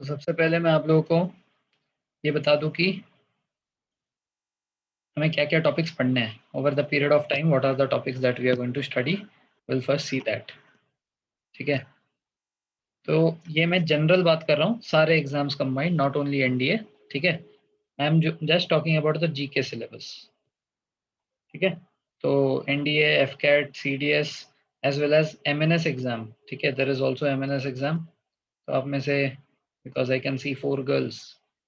तो सबसे पहले मैं आप लोगों को ये बता दूं कि हमें क्या क्या टॉपिक्स पढ़ने हैं over the period of time. What are the topics that we are going to study. Will first see that. ठीक है. तो ये मैं जनरल बात कर रहा हूँ, सारे exams combined, not only NDA. ठीक है. I am just talking about the GK syllabus. ठीक है. तो NDA, AFCAT, CDS as well as MNS exam. ठीक है. There is also MNS exam. तो आप में से, because I can see 4 girls,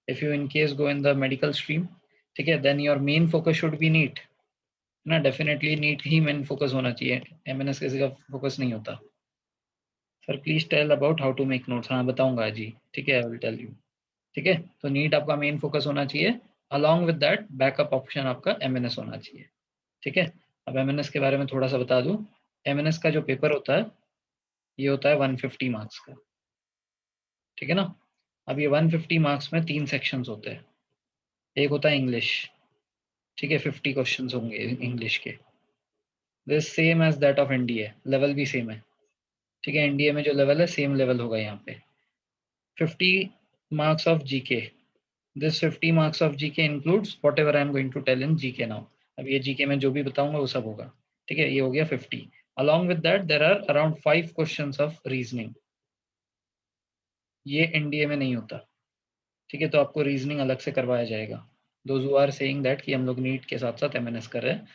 if you in case go in the medical stream, ठीक है, then your main focus should be NEET ना. Definitely NEET ही मेन फोकस होना चाहिए. एमएनएस किसी का फोकस नहीं होता. Sir please tell about how to make notes. हाँ बताऊंगा जी. ठीक है, आई विल टेल यू. ठीक है. तो नीट आपका मेन फोकस होना चाहिए. Along with that backup option आपका एमएनएस होना चाहिए. ठीक है. अब एमएनएस के बारे में थोड़ा सा बता दूं. एमएनएस का जो पेपर होता है ये होता है 150 मार्क्स का. ठीक है ना. अब ये 150 मार्क्स में 3 सेक्शंस होते हैं. एक होता है इंग्लिश. ठीक है. 50 क्वेश्चंस होंगे इंग्लिश के. This same as that of NDA. Level भी सेम है. ठीक है. एनडीए में जो लेवल है सेम लेवल होगा यहाँ पे. 50 marks of GK. This 50 marks of GK includes whatever I am going to tell in GK now. अब ये GK में जो भी बताऊंगा वो सब होगा. ठीक है. ये हो गया 50. Along with that there are around 5 questions of reasoning. ये एनडीए में नहीं होता. ठीक है. तो आपको रीजनिंग अलग से करवाया जाएगा. Those who are saying that कि हम लोग नीट के साथ साथ एमएनएस कर रहे हैं,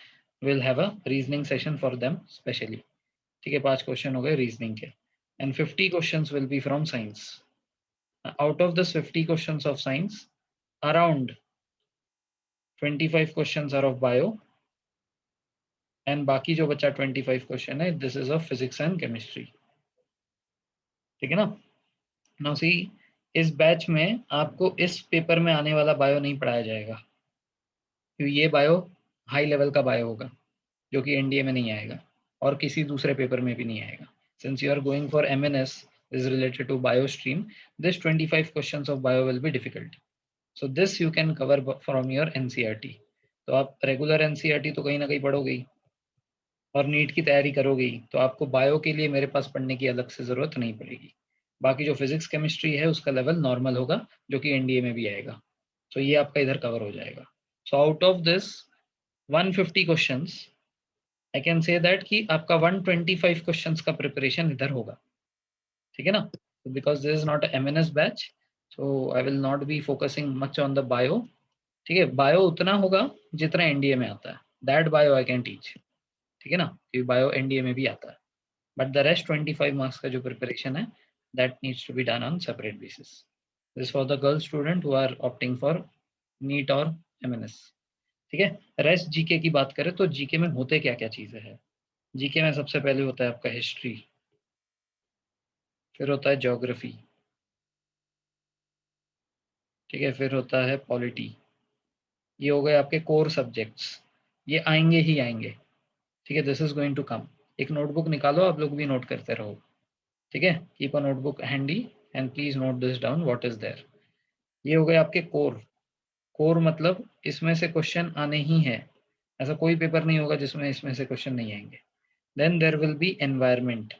will have a reasoning session for them specially. ठीक है. 5 क्वेश्चन हो गए रीजनिंग के. And 50 questions will be from science. Out of this 50 questions of science, around 25 questions are of bio and बाकी जो बचा 25 क्वेश्चन है, this is of physics and chemistry. ठीक है ना. नाउ सी, इस बैच में आपको इस पेपर में आने वाला बायो नहीं पढ़ाया जाएगा, क्योंकि ये बायो हाई लेवल का बायो होगा जो कि एनडीए में नहीं आएगा और किसी दूसरे पेपर में भी नहीं आएगा. Since you are going for MNS is related to bio stream, this 25 questions of bio will be difficult. So this you can cover from your NCERT. तो आप रेगुलर NCERT तो कहीं ना कहीं पढ़ोगे ही और नीट की तैयारी करोगे ही, तो आपको बायो के लिए मेरे पास पढ़ने की अलग से जरूरत नहीं पड़ेगी. बाकी जो फिजिक्स केमिस्ट्री है उसका लेवल नॉर्मल होगा जो कि एनडीए में भी आएगा. तो ये आपका इधर कवर हो जाएगा. So out of this 150 questions I can say that कि आपका 125 क्वेश्चंस का प्रिपरेशन इधर होगा. ठीक है ना. Because this is not MNS batch, so I will not be focusing much on the bio. ठीक है. बायो उतना होगा जितना एनडीए में आता है. That bio I can teach. ठीक है ना. क्योंकि बायो एनडीए में भी आता है. बट द रेस्ट 25 मार्क्स का जो प्रिपरेशन है, that needs to be done on separate basis. This for the girl student who are opting for NEET और एमएनएस. ठीक है. रेस्ट जीके की बात करें तो जीके में होते क्या क्या चीजें हैं. जीके में सबसे पहले होता है आपका हिस्ट्री, फिर होता है ज्योग्राफी. ठीक है. फिर होता है पॉलिटी. ये हो गए आपके कोर सब्जेक्ट्स. ये आएंगे ही आएंगे. ठीक है. This is going to come. एक नोटबुक निकालो, आप लोग भी नोट करते रहो. ठीक है. Keep a notebook handy and please note this down what is there. ये हो गए आपके कोर. कोर मतलब इसमें से क्वेश्चन आने ही है. ऐसा कोई पेपर नहीं होगा जिसमें इसमें से क्वेश्चन नहीं आएंगे. Then there will be environment.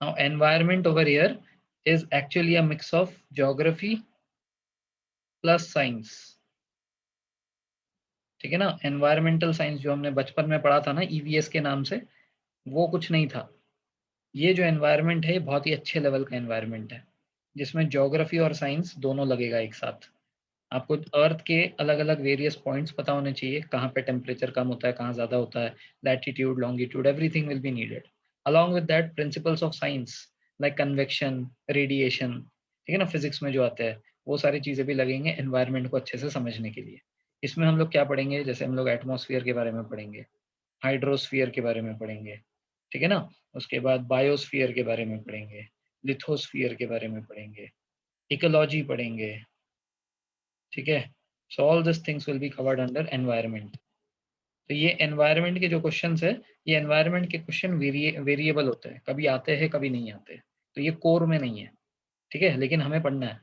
Now environment over here is actually a mix of geography plus science. ठीक है ना. एनवायरमेंटल साइंस जो हमने बचपन में पढ़ा था ना ईवीएस के नाम से, वो कुछ नहीं था. ये जो एनवायरमेंट है बहुत ही अच्छे लेवल का एनवायरमेंट है, जिसमें ज्योग्राफी और साइंस दोनों लगेगा एक साथ. आपको अर्थ के अलग अलग वेरियस पॉइंट्स पता होने चाहिए, कहाँ पे टेम्परेचर कम होता है, कहाँ ज़्यादा होता है, latitude, longitude, everything will be needed. Along with that principles of science like convection, radiation. ठीक है ना. फिजिक्स में जो आते हैं वो सारी चीज़ें भी लगेंगे एनवायरनमेंट को अच्छे से समझने के लिए. इसमें हम लोग क्या पढ़ेंगे, जैसे हम लोग एटमॉस्फेयर के बारे में पढ़ेंगे, हाइड्रोस्फीयर के बारे में पढ़ेंगे. ठीक है ना. उसके बाद बायोस्फीयर के बारे में पढ़ेंगे, लिथोस्फीयर के बारे में पढ़ेंगे, इकोलॉजी पढ़ेंगे. ठीक है. So all this things will be covered under environment. तो ये एनवायरनमेंट के जो क्वेश्चंस है, ये एनवायरनमेंट के क्वेश्चन वेरिएबल होते हैं, कभी आते हैं कभी नहीं आते. तो ये कोर में नहीं है. ठीक है. लेकिन हमें पढ़ना है.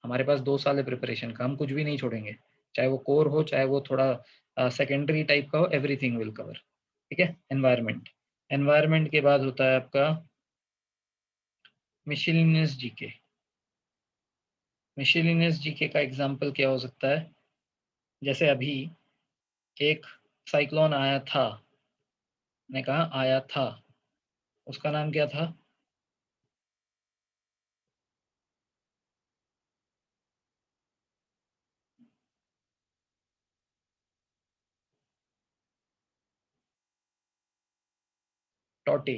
हमारे पास 2 साल है प्रिपरेशन का, हम कुछ भी नहीं छोड़ेंगे. चाहे वो कोर हो, चाहे वो थोड़ा सेकेंडरी टाइप का हो, एवरीथिंग विल कवर. ठीक है. एनवायरनमेंट. एनवायरनमेंट के बाद होता है आपका मिसलेनियस जीके। मिसलेनियस जीके का एग्जांपल क्या हो सकता है? जैसे अभी एक साइक्लोन आया था, मैंने कहा आया था, उसका नाम क्या था? टोटे।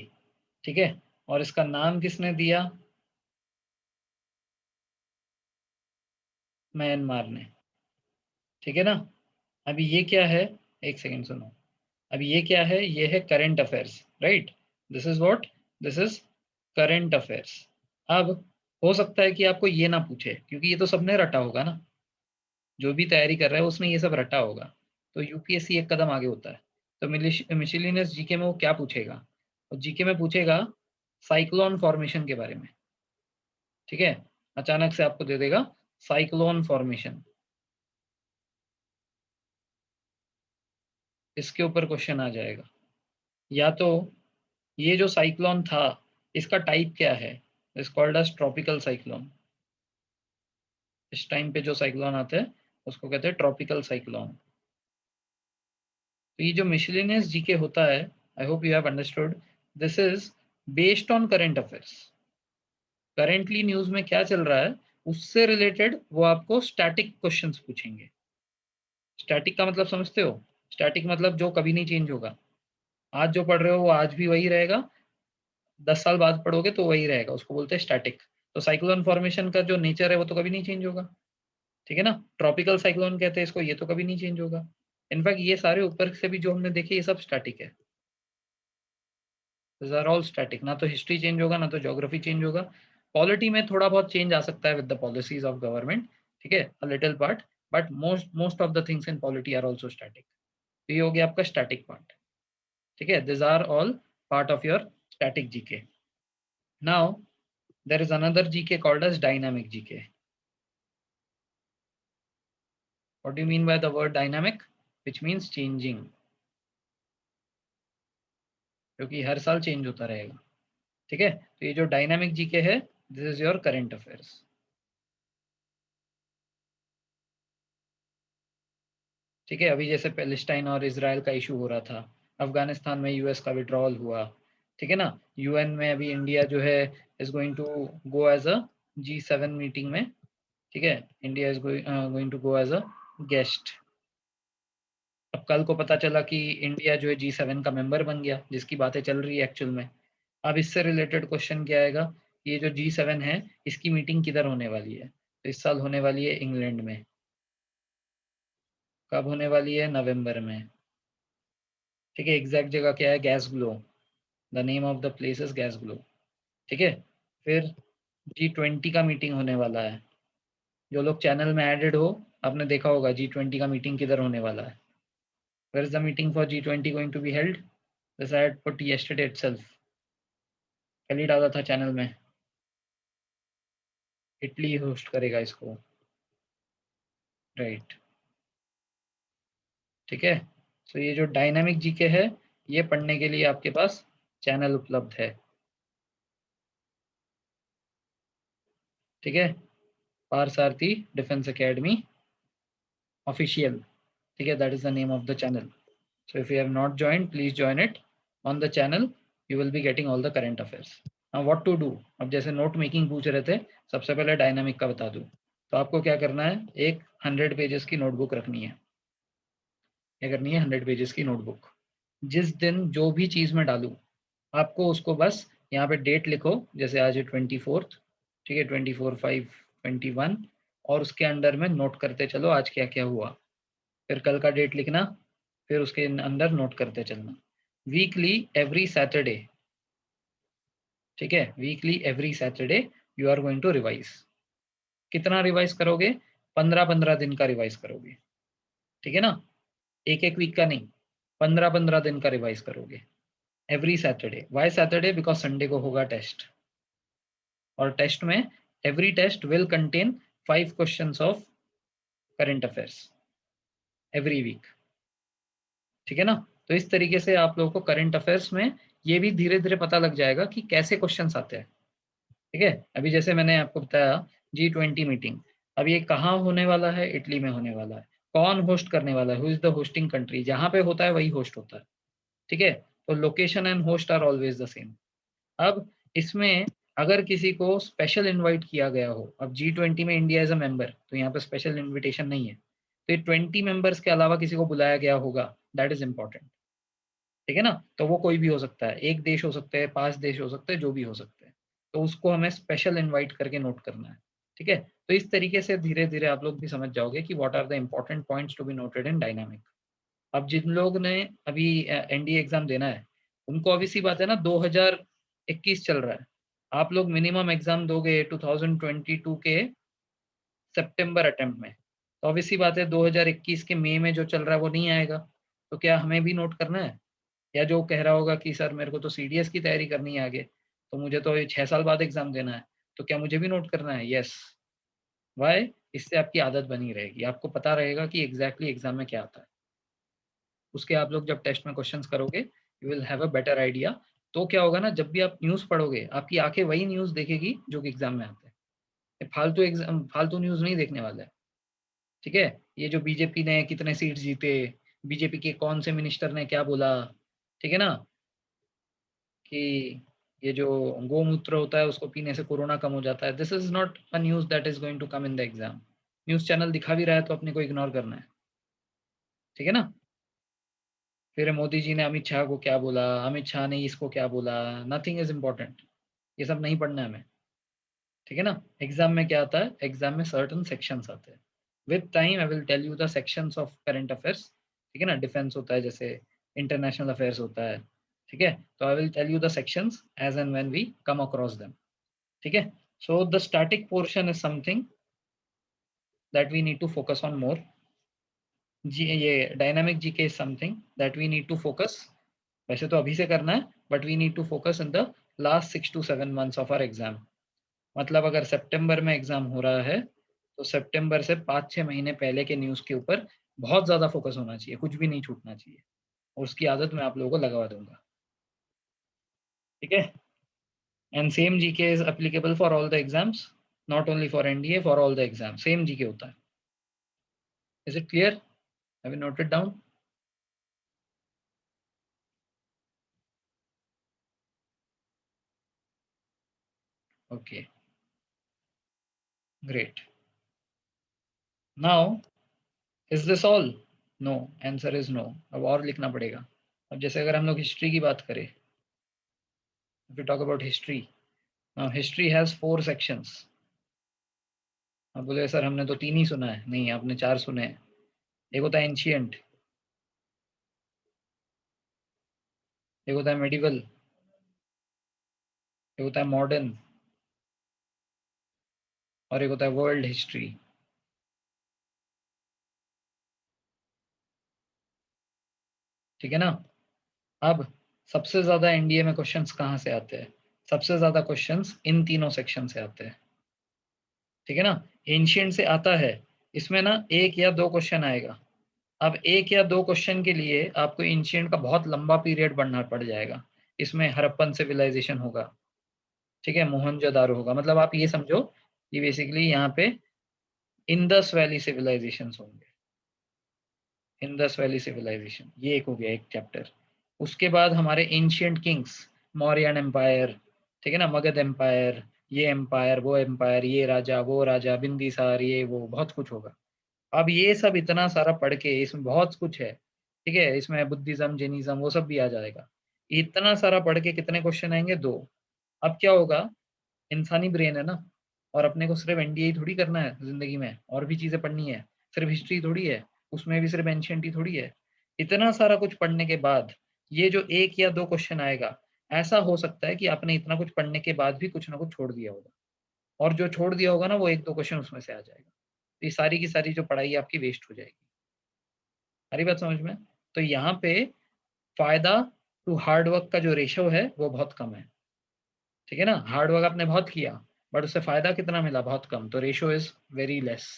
ठीक है, और इसका नाम किसने दिया? म्यांमार ने। ठीक है ना। अभी ये क्या है? एक सेकंड सुनो। अभी ये क्या है? ये है current affairs, right? This is what? This is current affairs. अब हो सकता है कि आपको ये ना पूछे, क्योंकि ये तो सबने रटा होगा ना, जो भी तैयारी कर रहा है उसने ये सब रटा होगा। तो यूपीएससी एक कदम आगे होता है। तो मिसलेनियस जीके में वो क्या पूछेगा? वो जीके में पूछेगा साइक्लोन फॉर्मेशन के बारे में। ठीक है, अचानक से आपको दे देगा साइक्लोन फॉर्मेशन, इसके ऊपर क्वेश्चन आ जाएगा। या तो ये जो साइक्लोन था, इसका टाइप क्या है? Is called as tropical cyclone. इस टाइम पे जो साइक्लोन आते हैं उसको कहते हैं ट्रॉपिकल साइक्लोन। तो ये जो मिसलेनियस जीके होता है, I hope you have understood, this is based on current affairs. Currently news में क्या चल रहा है उससे रिलेटेड वो आपको स्टैटिक क्वेश्चंस पूछेंगे। स्टैटिक का मतलब समझते हो? स्टैटिक मतलब जो कभी नहीं चेंज होगा। आज जो पढ़ रहे हो वो आज भी वही रहेगा, 10 साल बाद पढ़ोगे तो वही रहेगा, उसको बोलते हैं स्टैटिक। तो साइक्लोन फॉर्मेशन का जो नेचर है वो तो कभी नहीं चेंज होगा। ठीक है ना। ट्रॉपिकल साइक्लोन कहते हैं इसको, ये तो कभी नहीं चेंज होगा। इनफैक्ट ये सारे ऊपर से भी जो हमने देखे ये सब स्टैटिक है। This are all static. ना तो हिस्ट्री चेंज होगा, ना तो ज्योग्राफी चेंज होगा। पॉलिटी में थोड़ा बहुत चेंज आ सकता है with the policies of government. ठीक है, a little part, but most most of the things in polity are also static. तो ये हो गया आपका स्टैटिक पार्ट। ठीक है, this are all part of your static GK. Now there is another GK called as dynamic GK. What do you mean by the word dynamic? Which means changing, क्योंकि हर साल change होता रहेगा। ठीक है, तो ये जो डायनामिक जीके है, this is your current affairs. ठीक है, अभी जैसे पैलेस्टाइन और इसराइल का इशू हो रहा था, अफगानिस्तान में यूएस का विड्रॉल हुआ। ठीक है ना। यूएन में अभी इंडिया जो है is going to go as a G7 meeting में। ठीक है, India is going to go as a guest. अब कल को पता चला कि इंडिया जो है G7 का मेंबर बन गया, जिसकी बातें चल रही है एक्चुअल में। अब इससे रिलेटेड क्वेश्चन क्या आएगा? ये जो G7 है इसकी मीटिंग किधर होने वाली है? तो इस साल होने वाली है इंग्लैंड में। कब होने वाली है? नवंबर में। ठीक है, एग्जैक्ट जगह क्या है? Gas glow. The name of the place is gas glow. ठीक है, फिर G20 का मीटिंग होने वाला है। जो लोग चैनल में एडेड हो, आपने देखा होगा G20 का मीटिंग किधर होने वाला है। Where is the meeting for G20 going to be held? This I had put yesterday itself, कल ही डाला था चैनल में। इटली होस्ट करेगा इसको, राइट। ठीक है, तो ये जो डायनामिक जीके है, ये पढ़ने के लिए आपके पास चैनल उपलब्ध है। ठीक है, पारसारथी डिफेंस एकेडमी ऑफिशियल। ठीक है, that is the name of the channel. So if you have not joined, please join it. On the channel you will be getting all the current affairs. Now what to do? अब जैसे note making पूछ रहे थे, सबसे पहले dynamic का बता दूं। तो आपको क्या करना है? एक 100 पेजेस की नोटबुक रखनी है। क्या करनी है? 100 पेजेस की नोटबुक। जिस दिन जो भी चीज में डालूं, आपको उसको बस यहाँ पे डेट लिखो, जैसे आज है 24th। ठीक है, 24/5/21, और उसके अंडर में नोट करते चलो आज क्या क्या हुआ। फिर कल का डेट लिखना, फिर उसके अंदर नोट करते चलना। Weekly every Saturday. ठीक है, weekly every Saturday you are going to revise. कितना रिवाइज करोगे? 15-15 दिन का रिवाइज करोगे। ठीक है ना, एक एक वीक का नहीं, 15-15 दिन का रिवाइज करोगे every Saturday. Why Saturday? Because Sunday को होगा टेस्ट, और टेस्ट में every test will contain 5 questions of current affairs every week. ठीक है ना। तो इस तरीके से आप लोगों को करंट अफेयर्स में ये भी धीरे धीरे पता लग जाएगा कि कैसे क्वेश्चंस आते हैं। ठीक है। अभी जैसे मैंने आपको बताया G20 मीटिंग, अब ये कहाँ होने वाला है? इटली में होने वाला है। कौन होस्ट करने वाला है? Who is the hosting country? जहाँ पे होता है वही होस्ट होता है। ठीक है, तो location and host are always the same. अब इसमें अगर किसी को स्पेशल इनवाइट किया गया हो, अब G20 में इंडिया एज अ मेंबर, तो यहाँ पे स्पेशल इनविटेशन नहीं है, तो ये 20 मेंबर्स के अलावा किसी को बुलाया गया होगा, दैट इज इंपॉर्टेंट। ठीक है ना, तो वो कोई भी हो सकता है, एक देश हो सकते हैं, 5 देश हो सकते हैं, जो भी हो सकते हैं, तो उसको हमें स्पेशल इनवाइट करके नोट करना है। ठीक है, तो इस तरीके से धीरे धीरे आप लोग भी समझ जाओगे कि what are the important points to be noted in dynamic. अब जिन लोग ने अभी एनडीए एग्जाम देना है, उनको अभी सी बात है ना, 2021 चल रहा है, आप लोग मिनिमम एग्जाम दोगे 2022 के सितंबर अटेम्प्ट में, तो ऑब्वियसली बात है 2021 के मई में जो चल रहा है वो नहीं आएगा, तो क्या हमें भी नोट करना है? या जो कह रहा होगा कि सर मेरे को तो सीडीएस की तैयारी करनी है आगे, तो मुझे तो ये 6 साल बाद एग्जाम देना है, तो क्या मुझे भी नोट करना है? यस। व्हाई? इससे आपकी आदत बनी रहेगी, आपको पता रहेगा कि एग्जैक्टली एग्जाम में क्या आता है। उसके आप लोग जब टेस्ट में क्वेश्चंस करोगे, you will have a better idea. तो क्या होगा ना, जब भी आप न्यूज़ पढ़ोगे, आपकी आंखें वही न्यूज़ देखेगी जो कि एग्जाम में आते हैं। ये फालतू एग्जाम, फालतू न्यूज़ नहीं देखने वाला है। ठीक है, ये जो बीजेपी ने कितने सीट जीते, बीजेपी के कौन से मिनिस्टर ने क्या बोला, ठीक है ना, कि ये जो गोमूत्र होता है उसको पीने से कोरोना कम हो जाता है, this is not a news that is going to come in the exam. News channel दिखा भी रहा है तो अपने को इग्नोर करना है। ठीक है ना, फिर मोदी जी ने अमित शाह को क्या बोला, अमित शाह ने इसको क्या बोला, नथिंग इज इम्पोर्टेंट, ये सब नहीं पढ़ना है हमें। ठीक है ना, एग्जाम में क्या आता है, एग्जाम में सर्टन सेक्शंस आते हैं। With time I will tell you the sections of current affairs. ठीक है ना, डिफेंस होता है, जैसे इंटरनेशनल अफेयर्स होता है। ठीक है, तो I will tell you the sections as and when we come across them. ठीक है, so the static portion is something that we need to focus on more. जी, ये dynamic GK is something that we need to focus. वैसे तो अभी से करना है, but we need to focus in the last 6 to 7 months of our exam. मतलब अगर सितंबर में एग्जाम हो रहा है, तो सितंबर से 5-6 महीने पहले के न्यूज़ के ऊपर बहुत ज़्यादा फोकस होना चाहिए, कुछ भी नहीं छूटना चाहिए। और उसकी आदत मैं आप लोगों को लगवा दूंगा। ठीक है, and same GK is applicable for all the exams, not only for NDA, for all the exam same GK होता है। Is it clear? Have you noted down? Okay, great. Now, is this all? No, answer is no. अब और लिखना पड़ेगा। अब जैसे अगर हम लोग हिस्ट्री की बात करें, if you talk about history, now history has 4 sections. अब बोले सर हमने तो 3 ही सुना है। नहीं, आपने 4 सुने हैं। एक होता है एंशियंट, एक होता है मेडिवल, एक होता है मॉडर्न, और एक होता है वर्ल्ड हिस्ट्री। ठीक है ना, अब सबसे ज्यादा एनडीए में क्वेश्चंस कहाँ से आते हैं? सबसे ज्यादा क्वेश्चंस इन तीनों सेक्शन से आते हैं। ठीक है ना, एंशियंट से आता है, इसमें ना 1 या 2 क्वेश्चन आएगा। अब 1 या 2 क्वेश्चन के लिए आपको एंशियंट का बहुत लंबा पीरियड पढ़ना पड़ जाएगा। इसमें हड़प्पन सिविलाइजेशन होगा, ठीक है, मोहनजोदारो होगा, मतलब आप ये समझो कि बेसिकली यहाँ पे इंडस वैली सिविलाइजेशन होंगे। इंडस वैली सिविलाइजेशन, ये एक हो गया एक चैप्टर। उसके बाद हमारे एंशियंट किंग्स, मौर्यन एम्पायर, ठीक है ना, मगध एम्पायर, ये एम्पायर, वो एम्पायर, ये राजा, वो राजा, बिंदिसार, ये वो बहुत कुछ होगा। अब ये सब इतना सारा पढ़ के, इसमें बहुत कुछ है। ठीक है, इसमें बुद्धिज्म, जैनिज्म, वो सब भी आ जाएगा। इतना सारा पढ़ के कितने क्वेश्चन आएंगे? 2। अब क्या होगा, इंसानी ब्रेन है ना, और अपने को सिर्फ एनडीए थोड़ी करना है जिंदगी में, और भी चीजें पढ़नी है। सिर्फ हिस्ट्री थोड़ी है, उसमें भी सिर्फ एंशियंट ही थोड़ी है। इतना सारा कुछ पढ़ने के बाद ये जो 1 या 2 क्वेश्चन आएगा, ऐसा हो सकता है कि आपने इतना कुछ पढ़ने के बाद भी कुछ ना कुछ छोड़ दिया होगा, और जो छोड़ दिया होगा ना, वो 1-2 क्वेश्चन उसमें से आ जाएगा। तो ये सारी की सारी जो पढ़ाई है आपकी वेस्ट हो जाएगी। सारी बात समझ में? तो यहाँ पे फायदा टू हार्डवर्क का जो रेशो है वो बहुत कम है। ठीक है ना, हार्डवर्क आपने बहुत किया, बट उससे फायदा कितना मिला? बहुत कम, तो रेशो इज वेरी लेस।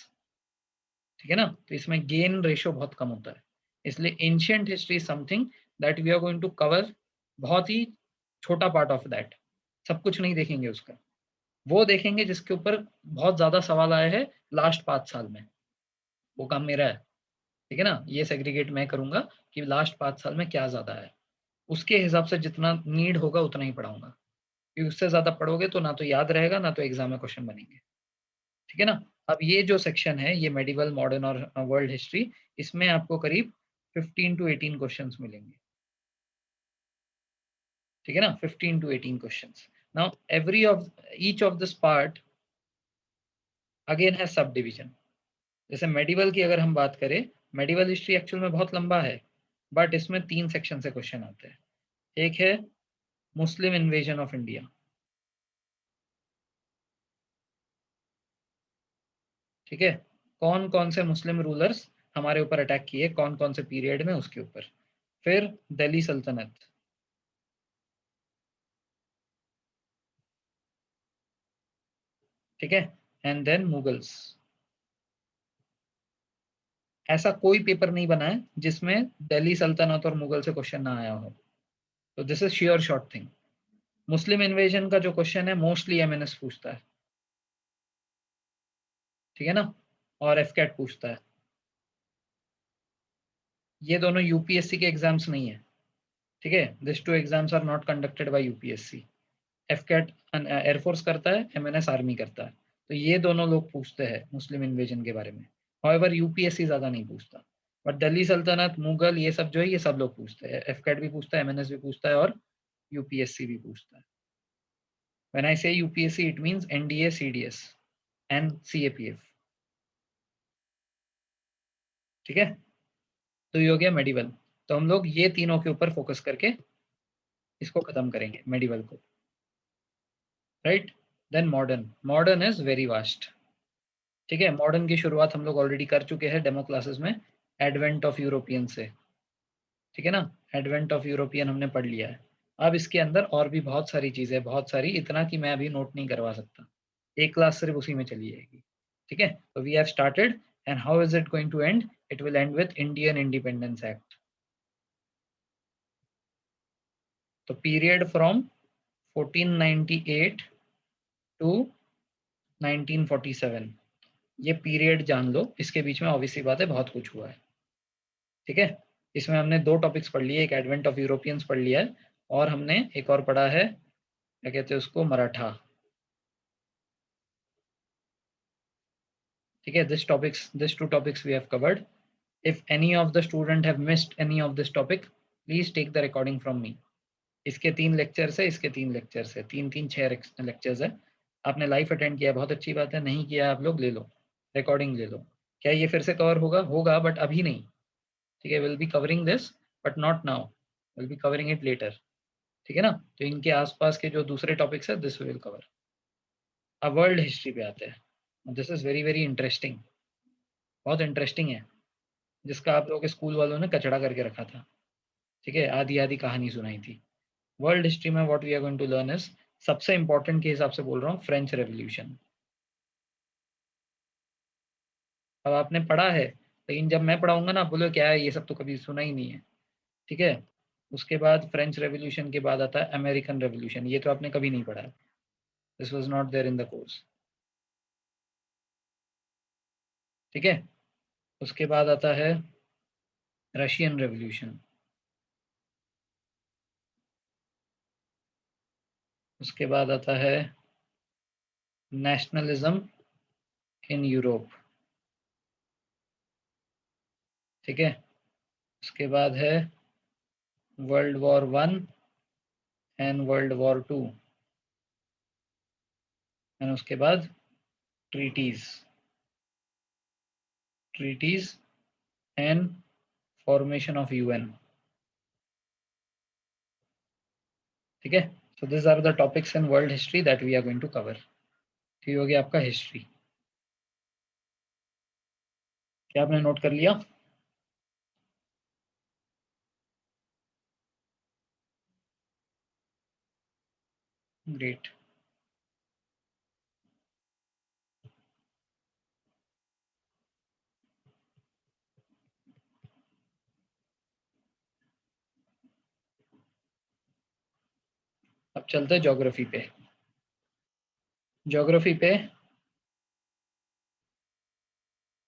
ठीक है ना, तो इसमें गेन रेशो बहुत कम होता है। इसलिए ancient history is something that we are going to cover, बहुत ही छोटा पार्ट ऑफ दैट, सब कुछ नहीं देखेंगे उसका। वो देखेंगे जिसके ऊपर बहुत ज्यादा सवाल आए हैं लास्ट 5 साल में, वो काम मेरा है। ठीक है ना, ये सेग्रीगेट मैं करूंगा कि लास्ट 5 साल में क्या ज्यादा है, उसके हिसाब से जितना नीड होगा उतना ही पढ़ाऊंगा, क्योंकि उससे ज्यादा पढ़ोगे तो ना तो याद रहेगा ना तो एग्जाम में क्वेश्चन बनेंगे। ठीक है ना। अब ये जो सेक्शन है ये मेडिवल मॉडर्न और वर्ल्ड हिस्ट्री, इसमें आपको करीब 15 to 18 क्वेश्चंस मिलेंगे। ठीक है ना, 15 to 18 questions. Now every of each of this part again है सब डिवीजन। जैसे मेडिवल की अगर हम बात करें, मेडिवल हिस्ट्री एक्चुअल में बहुत लंबा है, बट इसमें 3 सेक्शन से क्वेश्चन आते हैं। एक है मुस्लिम इन्वेजन ऑफ इंडिया। ठीक है, कौन कौन से मुस्लिम रूलर्स हमारे ऊपर अटैक किए, कौन कौन से पीरियड में, उसके ऊपर। फिर दिल्ली सल्तनत। ठीक है, एंड देन मुगल्स। ऐसा कोई पेपर नहीं बना है जिसमें दिल्ली सल्तनत और मुगल से क्वेश्चन ना आया हो। तो this is sure short thing. Muslim invasion का जो क्वेश्चन है मोस्टली एमएनएस पूछता है। ठीक है ना, और एफकेट पूछता है। ये दोनों यूपीएससी के एग्जाम्स नहीं है। ठीक है, this two exams are not conducted by UPSC. AFCAT air force करता है, एमएनएस आर्मी करता है। तो ये दोनों लोग पूछते हैं मुस्लिम इन्वेजन के बारे में। हाउएवर यूपीएससी ज्यादा नहीं पूछता, बट दिल्ली सल्तनत मुगल ये सब जो है ये सब लोग पूछते हैं। एफकेट भी पूछता है, एमएनएस भी पूछता है, और यूपीएससी भी पूछता है। व्हेन आई से UPSC it means NDA, CDS and CAPF. ठीक है, तो ये हो गया मेडिवल। तो हम लोग ये तीनों के ऊपर फोकस करके इसको खत्म करेंगे, मेडिवल को। Right, then modern. Modern is very vast. ठीक है, मॉडर्न की शुरुआत हम लोग ऑलरेडी कर चुके हैं डेमो क्लासेस में, एडवेंट ऑफ यूरोपियन से। ठीक है ना, एडवेंट ऑफ यूरोपियन हमने पढ़ लिया है। अब इसके अंदर और भी बहुत सारी चीजें, बहुत सारी, इतना कि मैं अभी नोट नहीं करवा सकता। एक क्लास सिर्फ उसी में चली जाएगी। ठीक है, तो we have started, and how is it going to end? It will end with Indian Independence Act. तो पीरियड फ्रॉम 1498 टू 1947, ये पीरियड जान लो। इसके बीच में ऑब्वियसली बात है बहुत कुछ हुआ है। ठीक है, इसमें हमने 2 टॉपिक्स पढ़ लिए, एक एडवेंट ऑफ यूरोपियंस पढ़ लिया है, और हमने एक और पढ़ा है, क्या कहते हैं उसको, मराठा। ठीक है, this 2 topics we have covered. If any of the student have missed any of this topic, please take the recording from me. इसके 3 लेक्चर्स है, इसके 3 लेक्चर्स है, 3 3 6 लेक्चर्स है। आपने लाइव अटेंड किया, बहुत अच्छी बात है। नहीं किया आप लोग, ले लो रिकॉर्डिंग, ले लो। क्या ये फिर से कवर होगा? होगा, बट अभी नहीं। ठीक है, will be covering this but not now, will be covering it later. ठीक है ना, तो इनके आसपास के जो दूसरे टॉपिक्स है दिस विल कवर। अब वर्ल्ड हिस्ट्री पे आते हैं। This is very very interesting, बहुत इंटरेस्टिंग है, जिसका आप लोगों के स्कूल वालों ने कचड़ा करके रखा था। ठीक है, आधी आधी कहानी सुनाई थी। वर्ल्ड हिस्ट्री में what we are going to learn is, सबसे इंपॉर्टेंट के हिसाब से बोल रहा हूँ, फ्रेंच रेवोल्यूशन। अब आपने पढ़ा है, लेकिन जब मैं पढ़ाऊंगा ना आप बोलो क्या है ये सब, तो कभी सुना ही नहीं है। ठीक है, उसके बाद फ्रेंच रेवोल्यूशन के बाद आता है अमेरिकन रेवोल्यूशन, ये तो आपने कभी नहीं पढ़ा है, this was not there in the course. ठीक है, उसके बाद आता है रशियन रेवोल्यूशन। उसके बाद आता है नेशनलिज्म इन यूरोप। ठीक है, उसके बाद है world war 1 and world war 2, and उसके बाद treaties, treaties and formation of UN. ठीक है, so this are the topics in world history that we are going to cover. ठीक हो गया आपका हिस्ट्री। क्या आपने नोट कर लिया? ग्रेट। अब चलते हैं ज्योग्राफी पे। ज्योग्राफी पे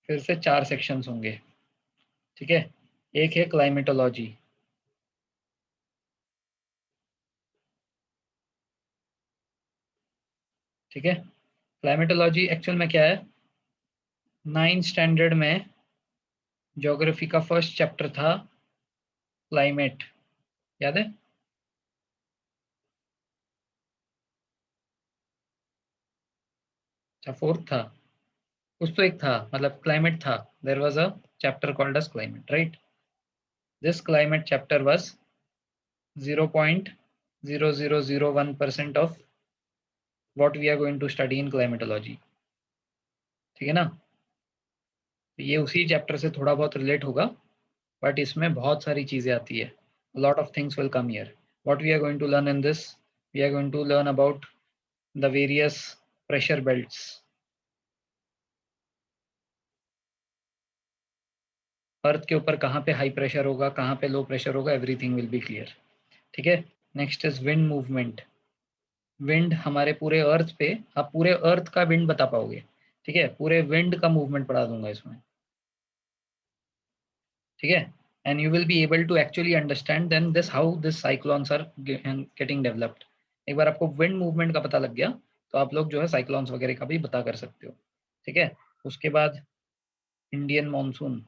फिर से 4 सेक्शंस होंगे, ठीक है। एक है क्लाइमेटोलॉजी, ठीक है। क्लाइमेटोलॉजी एक्चुअल में क्या है, 9th स्टैंडर्ड में ज्योग्राफी का फर्स्ट चैप्टर था क्लाइमेट, याद है? अच्छा, फोर्थ था, कुछ तो एक था, मतलब क्लाइमेट था। There was a chapter called as climate, right? This climate chapter was 0.0001% of what we are going to study in climatology, ठीक है ना। तो ये उसी चैप्टर से थोड़ा बहुत रिलेट होगा, बट इसमें बहुत सारी चीजें आती है। Lot of things will come here. What we are going to learn in this, we are going to learn about the various pressure belts. Earth के ऊपर कहाँ पे हाई प्रेशर होगा, कहाँ पे लो प्रेशर होगा, एवरीथिंग विल बी क्लियर, ठीक है। Next is wind movement. Wind हमारे पूरे अर्थ पे, आप पूरे अर्थ का विंड बता पाओगे, ठीक है, पूरे विंड का मूवमेंट पढ़ा दूंगा इसमें, ठीक है। And you will be able to actually understand then this how this cyclones are getting developed. एक बार आपको विंड मूवमेंट का पता लग गया तो आप लोग जो है साइक्लोन्स वगैरह का भी पता कर सकते हो, ठीक है। उसके बाद इंडियन मॉनसून,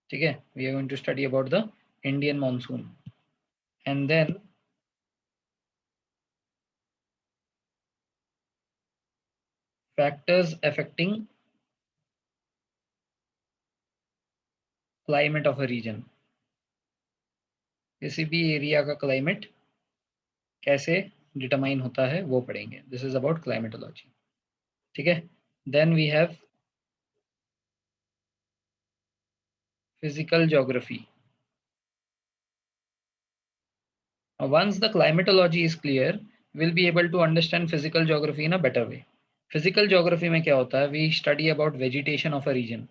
ठीक है। We are going to study about the Indian monsoon and then factors affecting climate of a region. किसी भी एरिया का क्लाइमेट कैसे डिटरमाइन होता है वो पढ़ेंगे। दिस इज अबाउट क्लाइमेटोलॉजी, ठीक है। Then we have physical geography. Once the climatology is clear, we'll be able to understand physical geography in a better way. Physical geography में क्या होता है, we study about vegetation of a region.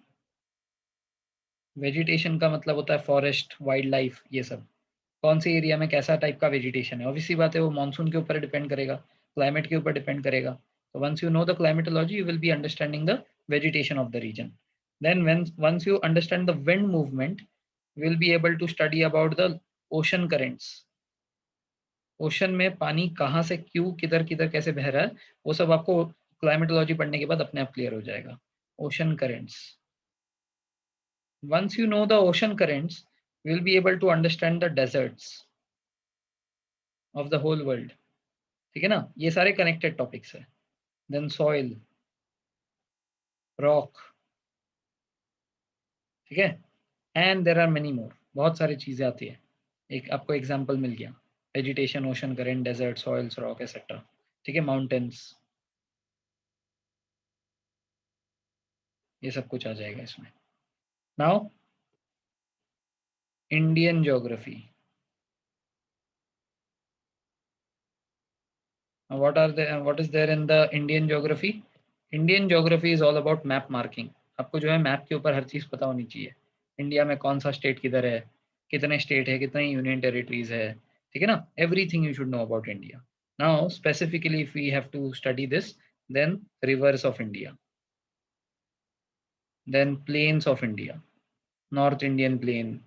Vegetation का मतलब होता है forest, wild life, ये सब। कौन सी एरिया में कैसा टाइप का वेजिटेशन है, ऑब्वियसली बात है वो मानसून के ऊपर डिपेंड करेगा, क्लाइमेट के ऊपर डिपेंड करेगा। तो once you know the climatology you will be understanding the vegetation of the region. Then when once you understand the wind movement you will be able to study about the ocean currents. Ocean में पानी कहाँ से क्यों किधर किधर कैसे बह रहा है, वो सब आपको क्लाइमेटोलॉजी पढ़ने के बाद अपने आप क्लियर हो जाएगा। Ocean currents, once you know the ocean currents you will be able to understand the deserts of the whole world, ठीक है ना। ये सारे कनेक्टेड टॉपिक्स है। देन सॉइल, रॉक, ठीक है। And there are many more, बहुत सारी चीजें आती है। एक आपको एग्जाम्पल मिल गया, vegetation, ocean current, desert, soils, rock etcetera, ठीक है, माउंटेन्स, ये सब कुछ आ जाएगा इसमें। Now Indian geography. What is there in the Indian geography? Indian geography is all about map marking. आपको जो है मैप के ऊपर हर चीज पता होनी चाहिए। इंडिया में कौन सा स्टेट किधर है, कितने स्टेट है, कितने यूनियन टेरिटरीज है, ठीक है ना। Everything you should know about India. Now specifically if we have to study this, then rivers of India, then plains of India, north Indian plain,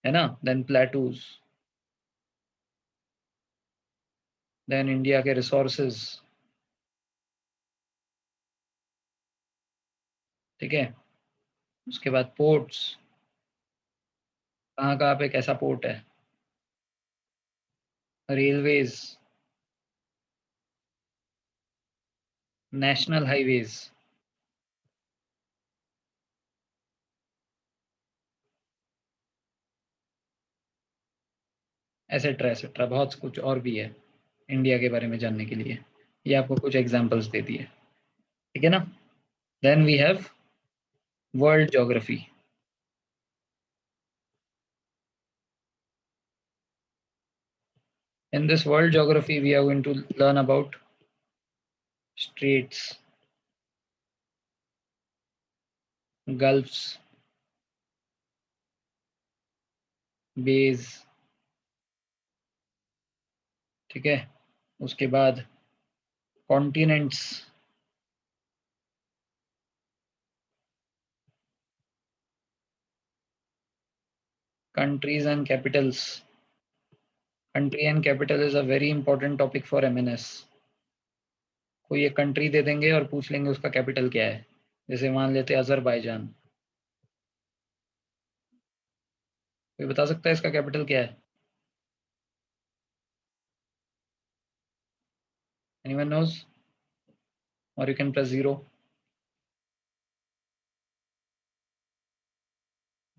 है ना, देन प्लेटूज, देन इंडिया के resources, ठीक है। उसके बाद पोर्ट्स, कहाँ कहाँ पे कैसा पोर्ट है, railways, national highways, etcetera etcetera, बहुत कुछ और भी है इंडिया के बारे में जानने के लिए। ये आपको कुछ एग्जांपल्स दे दिए, ठीक है ना। Then we have world geography. In this world geography we are going to learn about straits, gulfs, bays, ठीक है। उसके बाद continents, countries and capitals. Country and capital is a very important topic for MNS. कोई एक country दे देंगे और पूछ लेंगे उसका कैपिटल क्या है। जैसे मान लेते हैं अजरबैजान, कोई बता सकता है इसका कैपिटल क्या है? Anyone knows? और यू कैन प्रेस 0।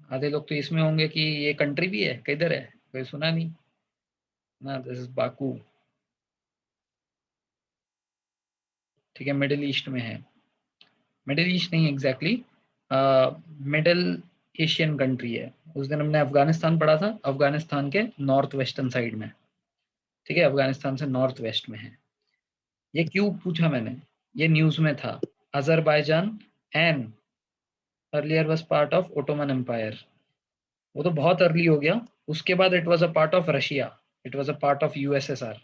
आधे लोग तो इसमें होंगे कि ये कंट्री भी है, किधर है, कोई सुना नहीं ना। दिस इज बाकू, ठीक है, मिडिल ईस्ट में है। मिडिल ईस्ट नहीं एग्जैक्टली, मिडिल एशियन कंट्री है। उस दिन हमने अफगानिस्तान पढ़ा था, अफगानिस्तान के नॉर्थ वेस्टर्न साइड में, ठीक है, अफगानिस्तान से नॉर्थ वेस्ट में है। ये क्यों पूछा मैंने, ये न्यूज में था। Azerbaijan and earlier was part of Ottoman empire, वो तो बहुत अर्ली हो गया। उसके बाद it was a part of Russia, it was a part of USSR,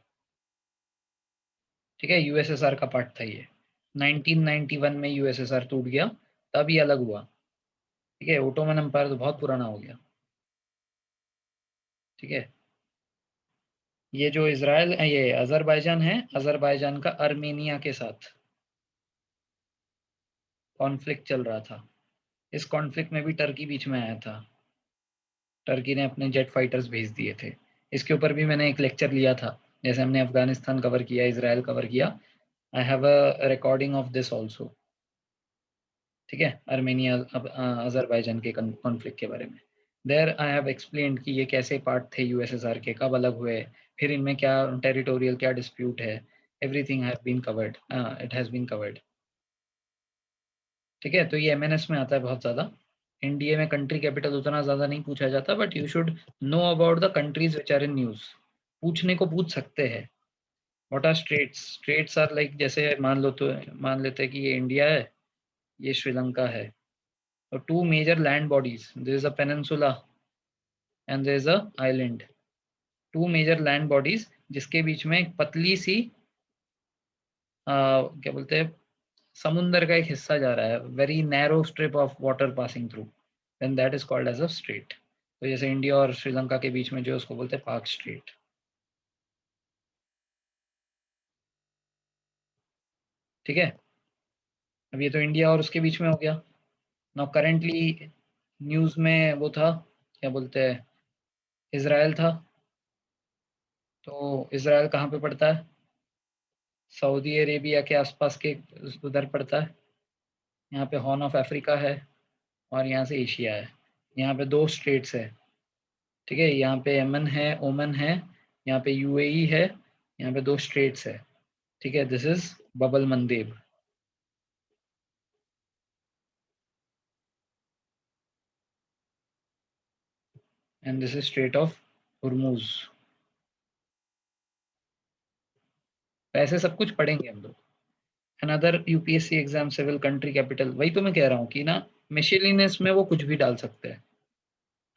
ठीक है, यूएसएसआर का पार्ट था ये। 1991 में यूएसएसआर टूट गया, तब ये अलग हुआ, ठीक है। ओटोमन एम्पायर तो बहुत पुराना हो गया, ठीक है। ये जो इजराइल, ये अजरबैजान है, अजरबैजान का अर्मेनिया के साथ कॉन्फ्लिक्ट चल रहा था। इस कॉन्फ्लिक्ट में भी टर्की बीच में आया था, टर्की ने अपने जेट फाइटर्स भेज दिए थे। इसके ऊपर भी मैंने एक लेक्चर लिया था, जैसे हमने अफगानिस्तान कवर किया, इसराइल कवर किया। I have a recording of this also, ठीक है, अर्मेनिया अजरबैजान के कॉन्फ्लिक्ट के बारे में। देयर आई हैव एक्सप्लेन्ड कि ये कैसे पार्ट थे यूएसएसआर के, कब अलग हुए, फिर इनमें क्या टेरिटोरियल क्या डिस्प्यूट है, everything have been covered, it has been covered, ठीक है। तो ये एमएनएस में आता है बहुत ज्यादा। इंडिया में कंट्री कैपिटल उतना ज्यादा नहीं पूछा जाता, but you should know about the countries which are in news. पूछने को पूछ सकते हैं। What are states? States are like, जैसे मान लो तो, मान लेते हैं कि ये इंडिया है, ये श्रीलंका है। तो two major land bodies, there is a peninsula and there is an island. Two major land bodies जिसके बीच में एक पतली सी क्या बोलते हैं, समुंदर का एक हिस्सा जा रहा है, very narrow strip of water passing through, then that is called as a strait. तो जैसे इंडिया और श्रीलंका के बीच में जो, उसको बोलते हैं पाक स्ट्रेट, ठीक है। अब ये तो इंडिया और उसके बीच में हो गया। नाउ करेंटली न्यूज में वो था, क्या बोलते हैं, इसराइल था। तो इसराइल कहाँ पे पड़ता है? सऊदी अरेबिया के आसपास के उधर पड़ता है। यहाँ पे हॉर्न ऑफ अफ्रीका है, और यहाँ से एशिया है। यहाँ पे दो स्टेट्स है, ठीक है। यहाँ पे यमन है, ओमन है, यहाँ पे यूएई है, यहाँ पे दो स्टेट्स है, ठीक है। This is Bab el Mandeb and this is strait of Hormuz. ऐसे सब कुछ पढ़ेंगे हम लोग। Another UPSC exam civil country capital, वही तो मैं कह रहा हूँ कि ना, मिशेलिनियस में वो कुछ भी डाल सकते हैं।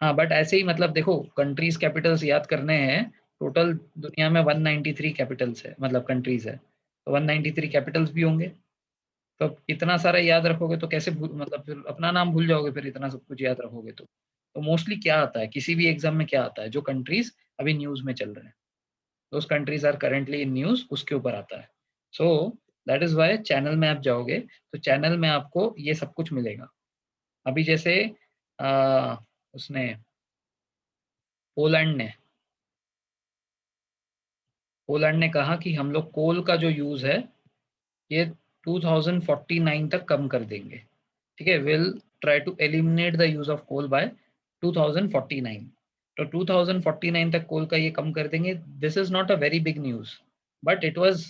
हाँ, बट ऐसे ही मतलब देखो, कंट्रीज कैपिटल्स याद करने हैं। टोटल दुनिया में 193 कैपिटल्स है, मतलब कंट्रीज है, तो 193 कैपिटल्स भी होंगे। तो अब इतना सारा याद रखोगे तो कैसे भूल, मतलब फिर अपना नाम भूल जाओगे, फिर इतना सब कुछ याद रखोगे तो मोस्टली क्या आता है किसी भी एग्जाम में, क्या आता है, जो कंट्रीज अभी न्यूज में चल रहे हैं, those countries are currently in news, उसके ऊपर आता है। So that is why channel में आप जाओगे तो चैनल में आपको ये सब कुछ मिलेगा। अभी जैसे उसने, पोलैंड ने, पोलैंड ने कहा कि हम लोग कोल का जो यूज है ये 2049 तक कम कर देंगे, ठीक है। Will try to eliminate the use of coal by 2049। तो 2049 तक कोल का ये कम कर देंगे। This is not a very big news, but it was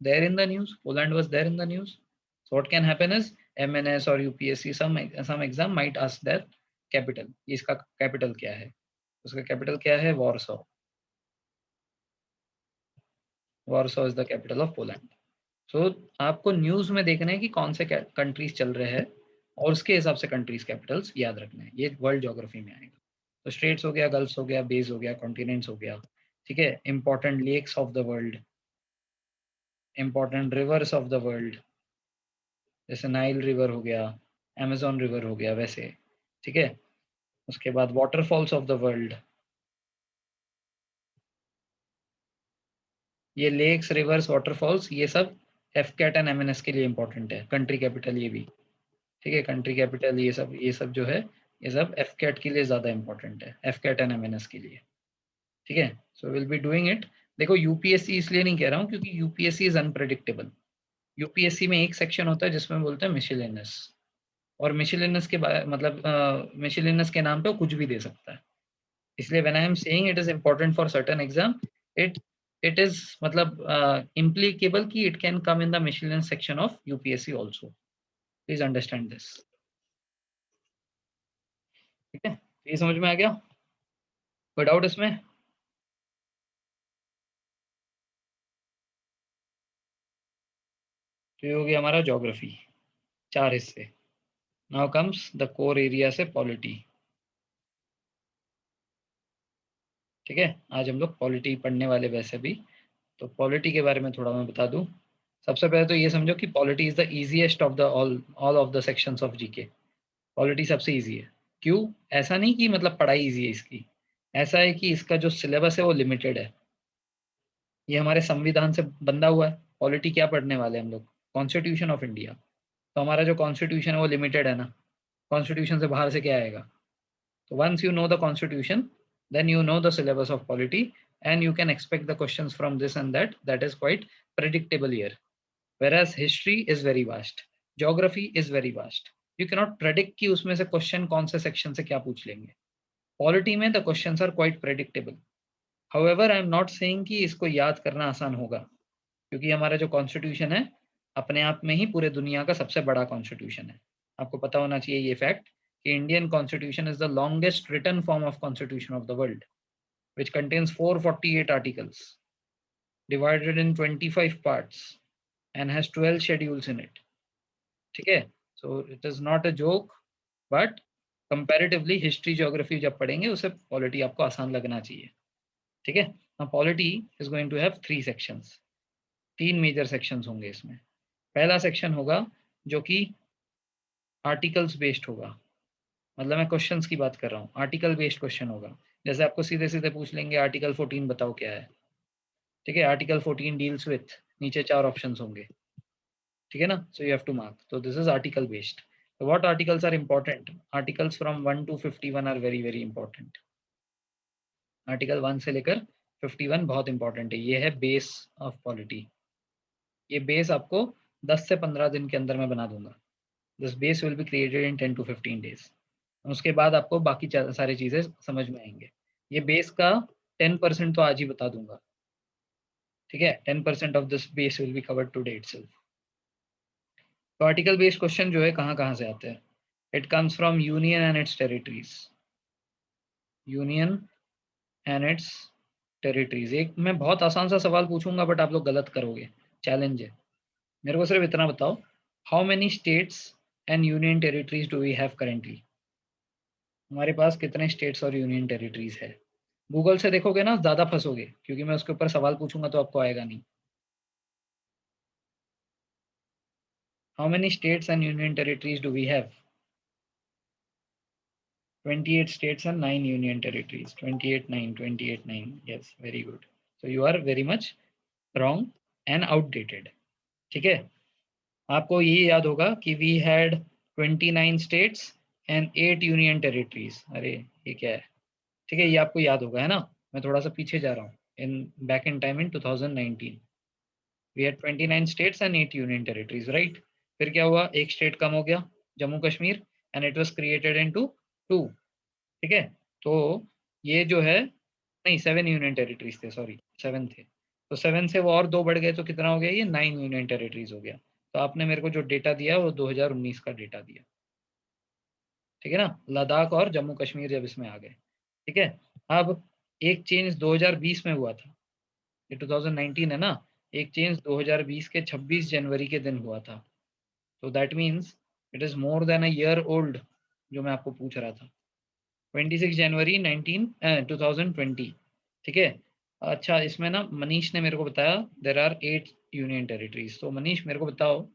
there in the news, Poland was there in the news. So what can happen is MNS और UPSC some exam might ask that capital, इसका capital क्या है? उसका capital क्या है? Warsaw. Warsaw is the capital of Poland. सो आपको news में देखना है कि कौन से कंट्रीज चल रहे हैं, और उसके हिसाब से कंट्रीज कैपिटल्स याद रखना है। ये वर्ल्ड ज्योग्राफी में आएगा। तो स्ट्रेट्स हो गया, गल्फ्स हो गया, बेस हो गया, कॉन्टिनेंट्स हो गया, ठीक है। Important lakes of the world, important rivers of the world, जैसे नाइल रिवर हो गया, अमेजोन रिवर हो गया, वैसे, ठीक है। उसके बाद वाटरफॉल्स ऑफ द वर्ल्ड, ये लेक्स, रिवर्स, वाटरफॉल्स, ये सब एफकैट एंड एमएनएस के लिए इंपॉर्टेंट है। कंट्री कैपिटल ये भी, ठीक है, कंट्री कैपिटल, ये सब जो है, ये सब एफकैट के लिए ज्यादा इंपॉर्टेंट है, एफकैट एंड एमएनएस के लिए, ठीक है। So will be doing it. देखो यूपीएससी इसलिए नहीं कह रहा हूँ क्योंकि यूपीएससी इज अनप्रेडिक्टेबल। यूपीएससी में एक सेक्शन होता है जिसमें बोलते हैं मिशेलेनियस, और मिशेलेनियस के मतलब मिशेलेनियस के नाम पे वो कुछ भी दे सकता है। इसलिए when I am saying it is important for certain exam, it it is मतलब इम्प्लीकेबल कि it can come in the miscellaneous section of UPSC also. Please understand this, ठीक है। ये समझ में आ गया? कोई डाउट इसमें? तो ये हो गया हमारा ज्योग्राफी, 4 हिस्से। Now comes the core area से पॉलिटी, ठीक है। आज हम लोग पॉलिटी पढ़ने वाले वैसे भी, तो पॉलिटी के बारे में थोड़ा मैं बता दूं। सबसे पहले तो ये समझो कि polity is the easiest of the all of the sections of GK. Polity सबसे इजी है। क्यों? ऐसा नहीं कि मतलब पढ़ाई इजी है इसकी, ऐसा है कि इसका जो सिलेबस है वो लिमिटेड है। ये हमारे संविधान से बंधा हुआ है। पॉलिटी क्या पढ़ने वाले हैं हम लोग? Constitution of India. तो हमारा जो कॉन्स्टिट्यूशन है वो लिमिटेड है ना, कॉन्स्टिट्यूशन से बाहर से क्या आएगा? So once you know the constitution, then you know the syllabus of polity, and you can expect the questions from this and that. That is quite predictable here. Whereas history is very vast, geography is very vast. You cannot predict कि उसमें से question कौन से section से क्या पूछ लेंगे. Polity में the questions are quite predictable. However, I am not saying कि इसको याद करना आसान होगा, क्योंकि हमारा जो कॉन्स्टिट्यूशन है अपने आप में ही पूरे दुनिया का सबसे बड़ा कॉन्स्टिट्यूशन है। आपको पता होना चाहिए ये फैक्ट कि Indian constitution is the longest written form of constitution of the world, which contains 448 articles divided in 25 parts and has 12 schedules in it, ठीक है। So it is not a joke, but comparatively history geography जब पढ़ेंगे उसे polity आपको आसान लगना चाहिए, ठीक है। Polity is going to have 3 sections, 3 major sections होंगे इसमें। पहला सेक्शन होगा जो कि आर्टिकल्स बेस्ड होगा, मतलब मैं क्वेश्चंस की बात कर रहा हूँ, आर्टिकल बेस्ड क्वेश्चन होगा। जैसे आपको सीधे सीधे पूछ लेंगे आर्टिकल 14 बताओ क्या है, ठीक है। आर्टिकल 14 डील्स विथ, नीचे 4 ऑप्शंस होंगे, ठीक है ना। So you have to mark, तो this is article based. So what articles are important? Articles from 1 to 51 are very very important. Article 1 से लेकर 51 बहुत इंपॉर्टेंट है। ये है बेस ऑफ पॉलिटी। ये बेस आपको 10 से 15 दिन के अंदर मैं बना दूंगा। This base will be created in 10 to 15 days। उसके बाद आपको बाकी सारी चीजें समझ में आएंगे। ये बेस का 10% तो आज ही बता दूंगा, ठीक है। 10% of this base will be covered today itself. तो आर्टिकल बेस्ड क्वेश्चन जो है कहाँ कहाँ से आते हैं? It comes from union and it's territories. Union and it's territories. एक मैं बहुत आसान सा सवाल पूछूंगा बट आप लोग गलत करोगे, चैलेंज है। मेरे को सिर्फ इतना बताओ, how many states and union territories do we have currently? हमारे पास कितने स्टेट्स और यूनियन टेरिटरीज है? गूगल से देखोगे ना ज्यादा फंसोगे, क्योंकि मैं उसके ऊपर सवाल पूछूंगा तो आपको आएगा नहीं। How many states and union territories do we have? 28 states and 9 union territories. 28 9, 28 9. Yes, very good. So you are very much wrong and outdated, ठीक है। आपको ये याद होगा कि we had 29 states and 8 union territories. अरे ये क्या है, ठीक है, ये आपको याद होगा है ना। मैं थोड़ा सा पीछे जा रहा हूँ, in back in time in 2019 we had 29 states and 8 union territories, right. फिर क्या हुआ, एक स्टेट कम हो गया, Jammu Kashmir, and it was created into 2, ठीक है। तो ये जो है, नहीं 7 यूनियन टेरिटरीज थे, सॉरी 7 थे। तो 7 से वो और 2 बढ़ गए तो कितना हो गया, ये 9 यूनियन टेरिटरीज हो गया। तो आपने मेरे को जो डेटा दिया वो 2019 का डेटा दिया, ठीक है ना। लद्दाख और जम्मू कश्मीर जब इसमें आ गए, ठीक है। अब एक चेंज 2020 में हुआ था, ये 2019 है ना। एक चेंज 2020 के 26 जनवरी के दिन हुआ था। तो that means it is more than a year old, जो मैं आपको पूछ रहा था। 26 जनवरी 2020, ठीक है। अच्छा, इसमें ना मनीष ने मेरे को बताया देयर आर 8 यूनियन टेरिटरीज। तो मनीष मेरे को बताओ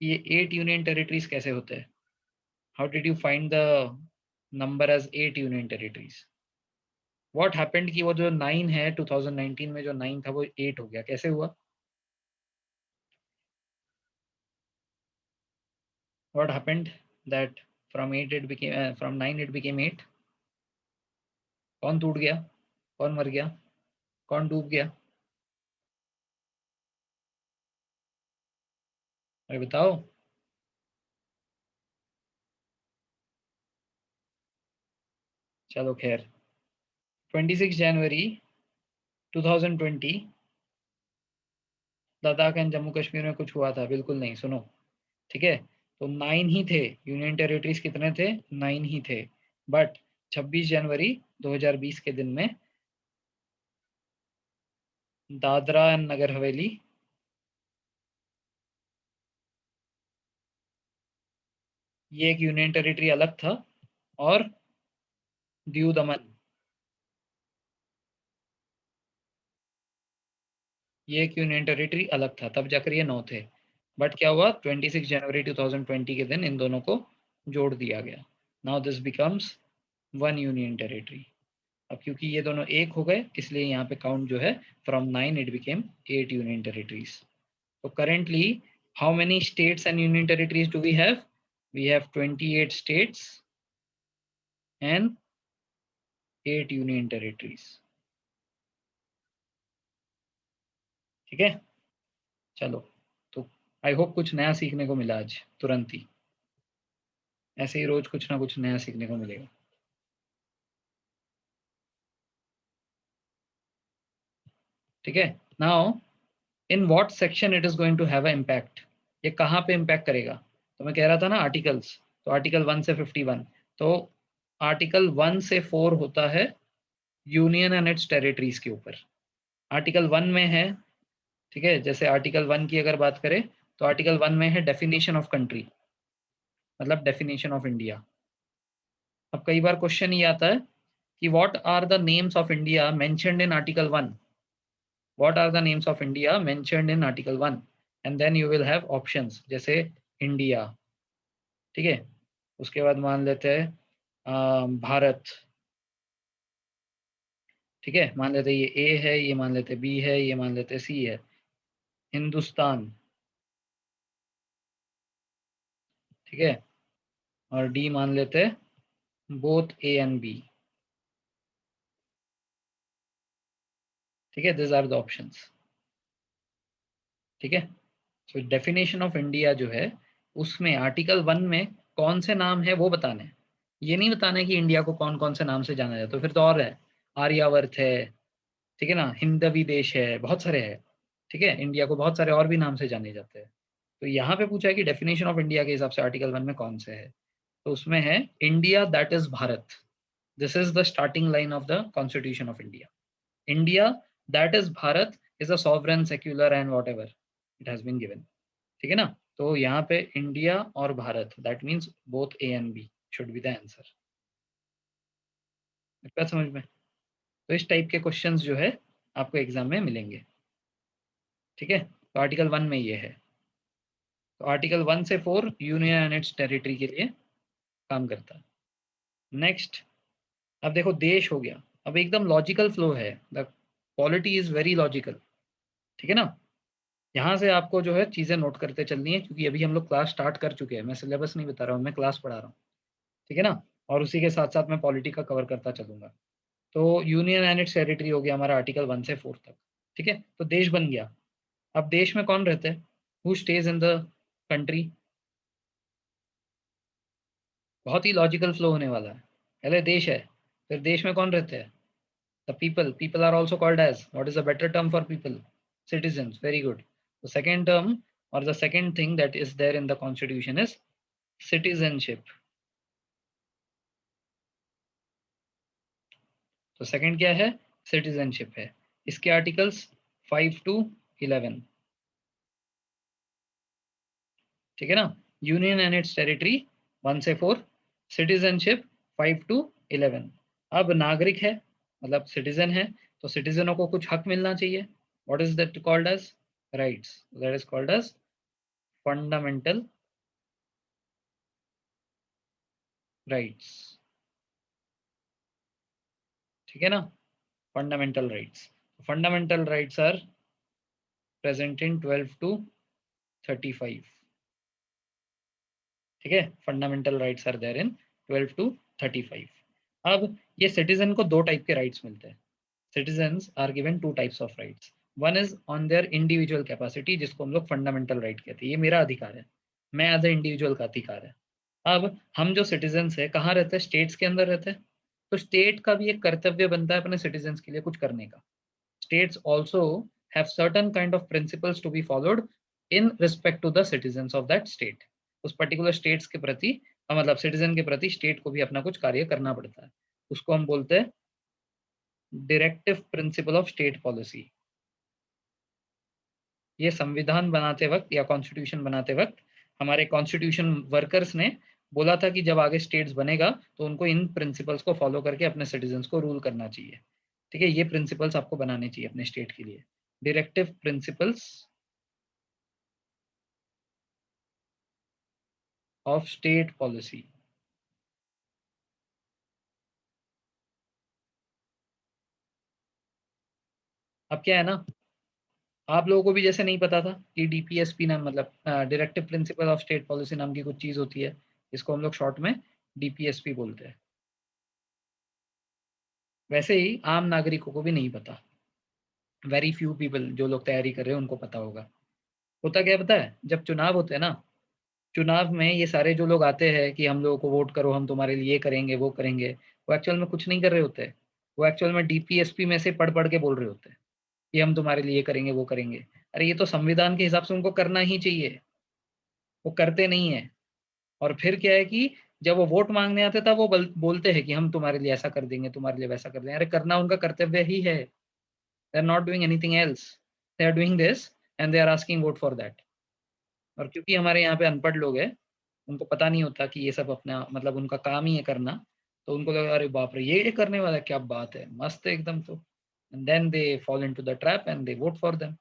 ये 8 यूनियन टेरिटरीज कैसे होते हैं? How did you find the number as 8 union territories? What happened कि वो जो 9 है 2019 में जो 9 था वो 8 हो गया, कैसे हुआ? What happened that from 8 it became from 9 it became 8? कौन टूट गया? कौन मर गया? कौन डूब गया? अरे बताओ। चलो खैर, 26 जनवरी 2020 लद्दाख एंड जम्मू कश्मीर में कुछ हुआ था? बिल्कुल नहीं, सुनो, ठीक है। तो 9 ही थे यूनियन टेरिटरीज, कितने थे? 9 ही थे। बट 26 जनवरी 2020 के दिन में दादरा एंड नगर हवेली, ये एक यूनियन टेरिटरी अलग था, और दीव दमन, ये एक यूनियन टेरिटरी अलग था, तब जाकर ये 9 थे। बट क्या हुआ, 26 जनवरी 2020 के दिन इन दोनों को जोड़ दिया गया। Now this becomes 1 union territory. अब क्योंकि ये दोनों एक हो गए, इसलिए यहाँ पे काउंट जो है from 9 it became 8 union territories. तो currently how many states and union territories do we have? We have 28 states and 8 union territories, ठीक है। चलो, तो आई होप कुछ नया सीखने को मिला आज तुरंत ही। ऐसे ही रोज कुछ ना कुछ नया सीखने को मिलेगा, ठीक है। Now in what section it is going to have a impact? ये कहाँ पे इम्पैक्ट करेगा? तो मैं कह रहा था ना आर्टिकल्स, तो आर्टिकल 1 से 51। तो आर्टिकल 1 से 4 होता है यूनियन एंड इट्स टेरिटरीज के ऊपर। आर्टिकल 1 में है, ठीक है, जैसे आर्टिकल 1 की अगर बात करें तो आर्टिकल 1 में है डेफिनेशन ऑफ कंट्री, मतलब डेफिनेशन ऑफ इंडिया। अब कई बार क्वेश्चन ये आता है कि what are the names of India mentioned in article 1? What are the names of India mentioned in Article 1? And then you will have options जैसे India, ठीक है। उसके बाद मान लेते हैं भारत, ठीक है, मान लेते हैं ये ए है, ये मान लेते हैं बी है, ये मान लेते हैं सी है। हिंदुस्तान, ठीक है, और डी मान लेते हैं बोथ ए एंड बी, ठीक है। दिस आर द ऑप्शंस, ठीक है। सो डेफिनेशन ऑफ इंडिया जो है उसमें आर्टिकल 1 में कौन से नाम है वो बताने हैं। ये नहीं बताना है कि इंडिया को कौन कौन से नाम से जाना जाता है, तो फिर तो और है, आर्यावर्त है, ठीक है ना, हिंदवी देश है, बहुत सारे हैं, ठीक है। इंडिया को बहुत सारे और भी नाम से जाने जाते हैं। तो यहाँ पे पूछा है कि डेफिनेशन ऑफ इंडिया के हिसाब से आर्टिकल 1 में कौन से है, तो उसमें है India that is Bharat. This is the starting line of the constitution of India. India that is Bharat is a sovereign secular and whatever it has been given, ठीक है ना। तो यहाँ पे इंडिया और Bharat, that means both A and B should be the answer. क्या समझ में? तो इस टाइप के क्वेश्चंस जो है आपको एग्जाम में मिलेंगे, ठीक है। तो आर्टिकल 1 में ये है। तो आर्टिकल 1 से 4 यूनियन एंड इट्स टेरिटरी के लिए काम करता है। नेक्स्ट, अब देखो देश हो गया। अब एकदम लॉजिकल फ्लो है, the polity is very logical, ठीक है ना। यहाँ से आपको जो है चीजें नोट करते चलनी है, क्योंकि अभी हम लोग क्लास स्टार्ट कर चुके हैं। मैं सिलेबस नहीं बता रहा हूँ, मैं क्लास पढ़ा रहा हूँ, ठीक है ना। और उसी के साथ साथ मैं पॉलिटी का कवर करता चलूंगा। तो यूनियन एंड इट्स टेरिटरी हो गया हमारा आर्टिकल 1 से 4 तक, ठीक है। तो देश बन गया। अब देश में कौन रहते हैं? Who stays in the country? बहुत ही लॉजिकल फ्लो होने वाला है। पहले देश है, फिर देश में कौन रहते हैं? The people. People are also called as, what is a better term for people? Citizens, very good. The second term और the second thing that is there in the constitution is citizenship. तो second क्या है? Citizenship है। इसके articles 5 to 11, ठीक है ना। Union and it's territory 1 से 4, सिटीजनशिप 5 to 11। अब नागरिक है मतलब सिटीजन है, तो सिटीजनों को कुछ हक मिलना चाहिए. What is that called as? Rights. That is called as fundamental rights. ठीक है ना? Fundamental rights. Fundamental rights are present in 12 to 35. ठीक है, fundamental rights are there in 12 to 35. अब ये सिटीजन को दो टाइप के राइट्स मिलते हैं. Citizens are given two types of rights. One is on their individual capacity, जिसको हम लोग फंडामेंटल राइट कहते हैं. ये मेरा अधिकार है, मैं एज ए इंडिविजुअल का अधिकार है. अब हम जो सिटीजन्स है कहाँ रहते हैं? स्टेट्स के अंदर रहते हैं. तो स्टेट का भी एक कर्तव्य बनता है अपने सिटीजन्स के लिए कुछ करने का. States also have certain kind of principles to be followed in respect to the citizens of that state. उस पर्टिकुलर स्टेट्स के प्रति मतलब सिटीजन के प्रति स्टेट को भी अपना कुछ कार्य करना पड़ता है. उसको हम बोलते हैं directive principle of state policy. ये संविधान बनाते वक्त या कॉन्स्टिट्यूशन बनाते वक्त हमारे कॉन्स्टिट्यूशन वर्कर्स ने बोला था कि जब आगे स्टेट्स बनेगा तो उनको इन प्रिंसिपल्स को फॉलो करके अपने सिटीजन्स को रूल करना चाहिए. ठीक है, ये प्रिंसिपल्स आपको बनाने चाहिए अपने स्टेट के लिए. Directive principles of state policy. अब क्या है ना, आप लोगों को भी जैसे नहीं पता था कि डीपीएसपी नाम मतलब directive principle of state policy नाम की कुछ चीज होती है. इसको हम लोग शॉर्ट में डीपीएसपी बोलते हैं. वैसे ही आम नागरिकों को भी नहीं पता. वेरी फ्यू पीपल जो लोग तैयारी कर रहे हैं उनको पता होगा. होता क्या है पता है? जब चुनाव होते हैं ना, चुनाव में ये सारे जो लोग आते हैं कि हम लोगों को वोट करो, हम तुम्हारे लिए ये करेंगे वो करेंगे, वो एक्चुअल में कुछ नहीं कर रहे होते. वो एक्चुअल में डीपीएसपी में से पढ़ पढ़ के बोल रहे होते हैं कि हम तुम्हारे लिए ये करेंगे वो करेंगे. अरे ये तो संविधान के हिसाब से उनको करना ही चाहिए, वो करते नहीं है. और फिर क्या है कि जब वो वोट मांगने आते तब वो बोलते हैं कि हम तुम्हारे लिए ऐसा कर देंगे, तुम्हारे लिए वैसा कर देंगे. अरे करना उनका कर्तव्य ही है. They are not doing anything else. They are doing this and they are asking vote for that. और क्योंकि हमारे यहाँ पे अनपढ़ लोग हैं, उनको पता नहीं होता कि ये सब अपना मतलब उनका काम ही है करना. तो उनको लगा अरे बाप रे ये करने वाला है, क्या बात है, मस्त है एकदम. तो and then they fall into the trap and they vote for them.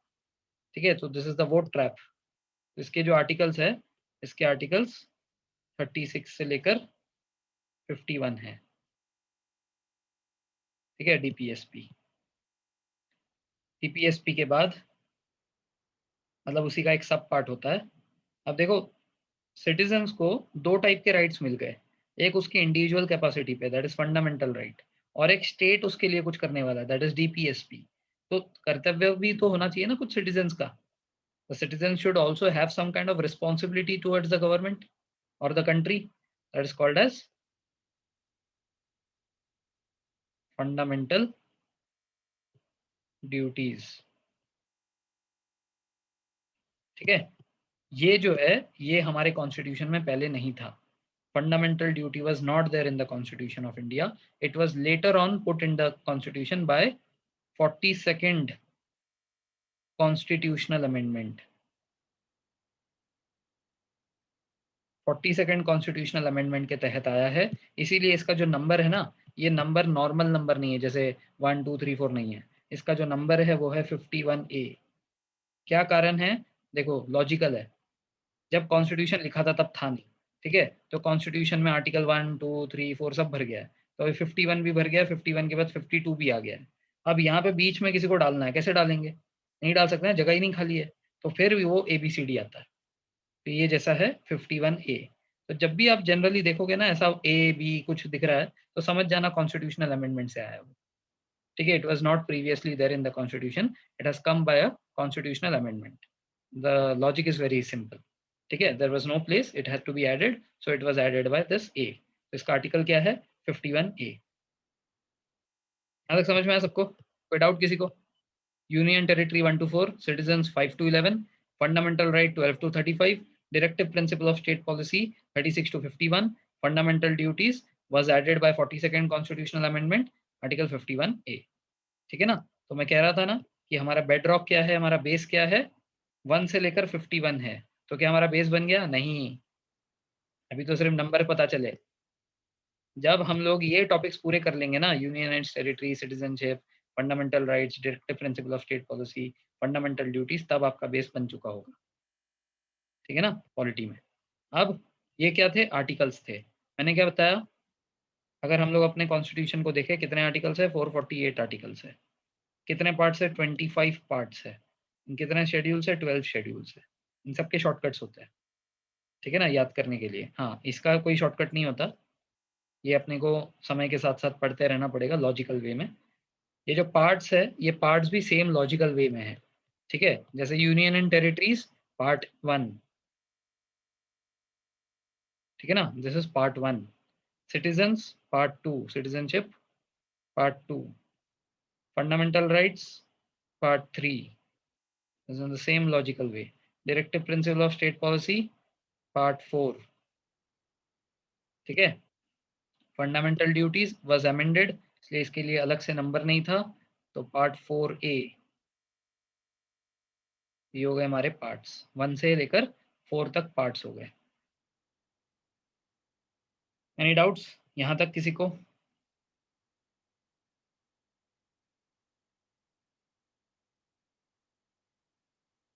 ठीक है, तो this is the vote trap. इसके जो आर्टिकल्स है, इसके आर्टिकल्स 36 से लेकर 51 है. ठीक है, डीपीएसपी. डीपीएसपी के बाद मतलब उसी का एक सब पार्ट होता है. अब देखो, सिटीजन्स को दो टाइप के राइट्स मिल गए. एक उसकी इंडिविजुअल कैपेसिटी पे, दैट इज फंडामेंटल राइट. और एक स्टेट उसके लिए कुछ करने वाला, दैट इज डीपीएसपी. तो कर्तव्य भी तो होना चाहिए ना कुछ सिटीजन्स का. The citizen should also have some kind of responsibility towards the government और the country. That is called as fundamental duties. ठीक है, ये जो है ये हमारे कॉन्स्टिट्यूशन में पहले नहीं था. Fundamental duty was not there in the Constitution of India. It was later on put in the Constitution by 42nd Constitutional Amendment. 42nd Constitutional Amendment के तहत आया है. इसीलिए इसका जो नंबर है ना, ये नंबर नॉर्मल नंबर नहीं है, जैसे 1 2 3 4 नहीं है. इसका जो नंबर है वो है 51A. क्या कारण है? देखो लॉजिकल है. जब कॉन्स्टिट्यूशन लिखा था तब था नहीं. ठीक है, तो कॉन्स्टिट्यूशन में आर्टिकल 1 2 3 4 सब भर गया है. तो अभी 51 भी भर गया है, 51 के बाद 52 भी आ गया है. अब यहाँ पे बीच में किसी को डालना है, कैसे डालेंगे? नहीं डाल सकते हैं, जगह ही नहीं खाली है. तो फिर भी वो ABCD आता है. तो ये जैसा है 51A. तो जब भी आप जनरली देखोगे ना ऐसा A B कुछ दिख रहा है, तो समझ जाना कॉन्स्टिट्यूशनल अमेंडमेंट से आया है वो. ठीक है, it was not previously there in the constitution, it has come by a constitutional amendment. The logic is very simple. ठीक है, there was no place, it had to be added, so it was added by this a. तो इसका article क्या है? 51A. यहाँ तक समझ में आया सबको? कोई डाउट किसी को? Union territory 1 to 4, citizens 5 to 11, fundamental right 12 to 35, directive principle of state policy 36 to 51, fundamental duties was added by 42nd constitutional amendment, article 51A. ठीक है ना? तो मैं कह रहा था ना कि हमारा बेड रॉक क्या है, हमारा बेस क्या है? 1 से लेकर 51 है. तो क्या हमारा बेस बन गया? नहीं, अभी तो सिर्फ नंबर पता चले. जब हम लोग ये टॉपिक्स पूरे कर लेंगे ना, union and territory, citizenship, fundamental rights, directive principle of state policy, fundamental duties, तब आपका बेस बन चुका होगा। ठीक है ना, पॉलिटी में। अब ये क्या थे? आर्टिकल्स थे। मैंने क्या बताया? अगर हम लोग अपने कॉन्स्टिट्यूशन को देखें, कितने आर्टिकल्स है? 448 आर्टिकल्स है। कितने पार्ट्स है? 25 पार्ट्स है। कितने शेड्यूल्स है? 12 शेड्यूल्स है। इन सब के शॉर्टकट्स होते हैं, ठीक है ना, याद करने के लिए। हाँ, इसका कोई शॉर्टकट नहीं होता, ये अपने को समय के साथ साथ पढ़ते रहना पड़ेगा लॉजिकल वे में। ये जो पार्ट्स है, ये पार्ट्स भी सेम लॉजिकल वे में है, ठीक है। जैसे यूनियन एंड टेरिटरीज पार्ट 1, ठीक है ना, this is part 1। Citizens part 2, citizenship part 2, fundamental rights part 3, this is the same logical way. Directive principle of state policy part 4, ठीक है। फंडामेंटल ड्यूटीज वाज अमेंडेड, इसलिए इसके लिए अलग से नंबर नहीं था, तो पार्ट 4A। ये हो गए हमारे पार्ट्स, 1 से लेकर 4 तक पार्ट्स हो गए। एनी डाउट्स यहाँ तक किसी को?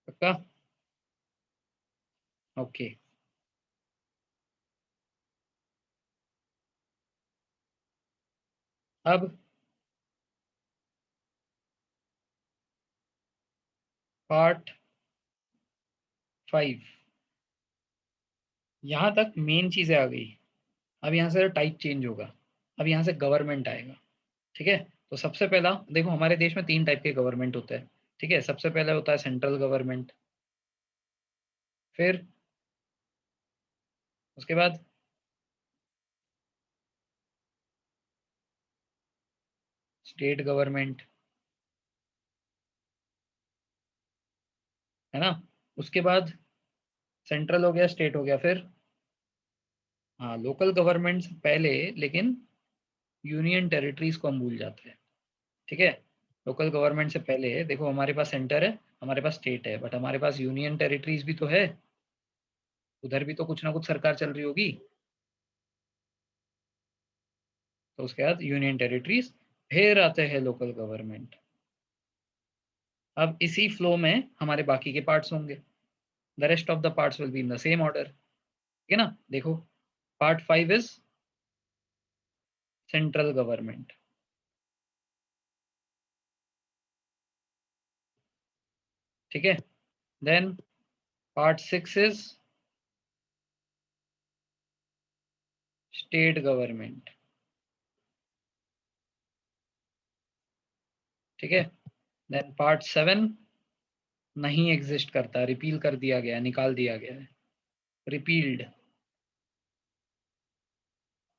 पक्का? ओके। अब पार्ट 5, यहाँ तक मेन चीजें आ गई। अब यहाँ से टाइप चेंज होगा, अब यहाँ से गवर्नमेंट आएगा, ठीक है। तो सबसे पहला देखो, हमारे देश में 3 टाइप के गवर्नमेंट होते हैं, ठीक है। सबसे पहले होता है सेंट्रल गवर्नमेंट, फिर उसके बाद स्टेट गवर्नमेंट, है ना। उसके बाद सेंट्रल हो गया, स्टेट हो गया, फिर हाँ, लोकल गवर्नमेंट से पहले, लेकिन यूनियन टेरिटरीज को हम भूल जाते हैं, ठीक है। लोकल गवर्नमेंट से पहले देखो, हमारे पास सेंटर है, हमारे पास स्टेट है, बट हमारे पास यूनियन टेरिटरीज भी तो है, उधर भी तो कुछ ना कुछ सरकार चल रही होगी। तो उसके बाद यूनियन टेरिटरीज, फिर आते हैं लोकल गवर्नमेंट। अब इसी फ्लो में हमारे बाकी के पार्ट्स होंगे, the rest of the parts will be in the same order, ठीक है ना। देखो, पार्ट 5 इज सेंट्रल गवर्नमेंट, ठीक है। Then part 6 is state government, ठीक है। देन पार्ट 7 नहीं एग्जिस्ट करता, रिपील कर दिया गया, निकाल दिया गया है, रिपील्ड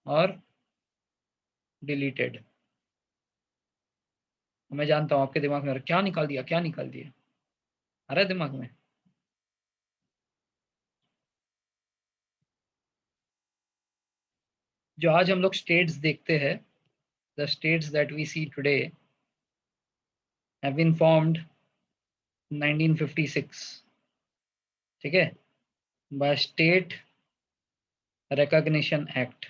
और डिलीटेड। मैं जानता हूँ आपके दिमाग में क्या निकाल दिया, क्या निकाल दिया, आ रहा है दिमाग में? जो आज हम लोग स्टेट्स देखते हैं, the states that we see today have been formed 1956, ठीक है, बाय स्टेट रिकॉग्निशन एक्ट।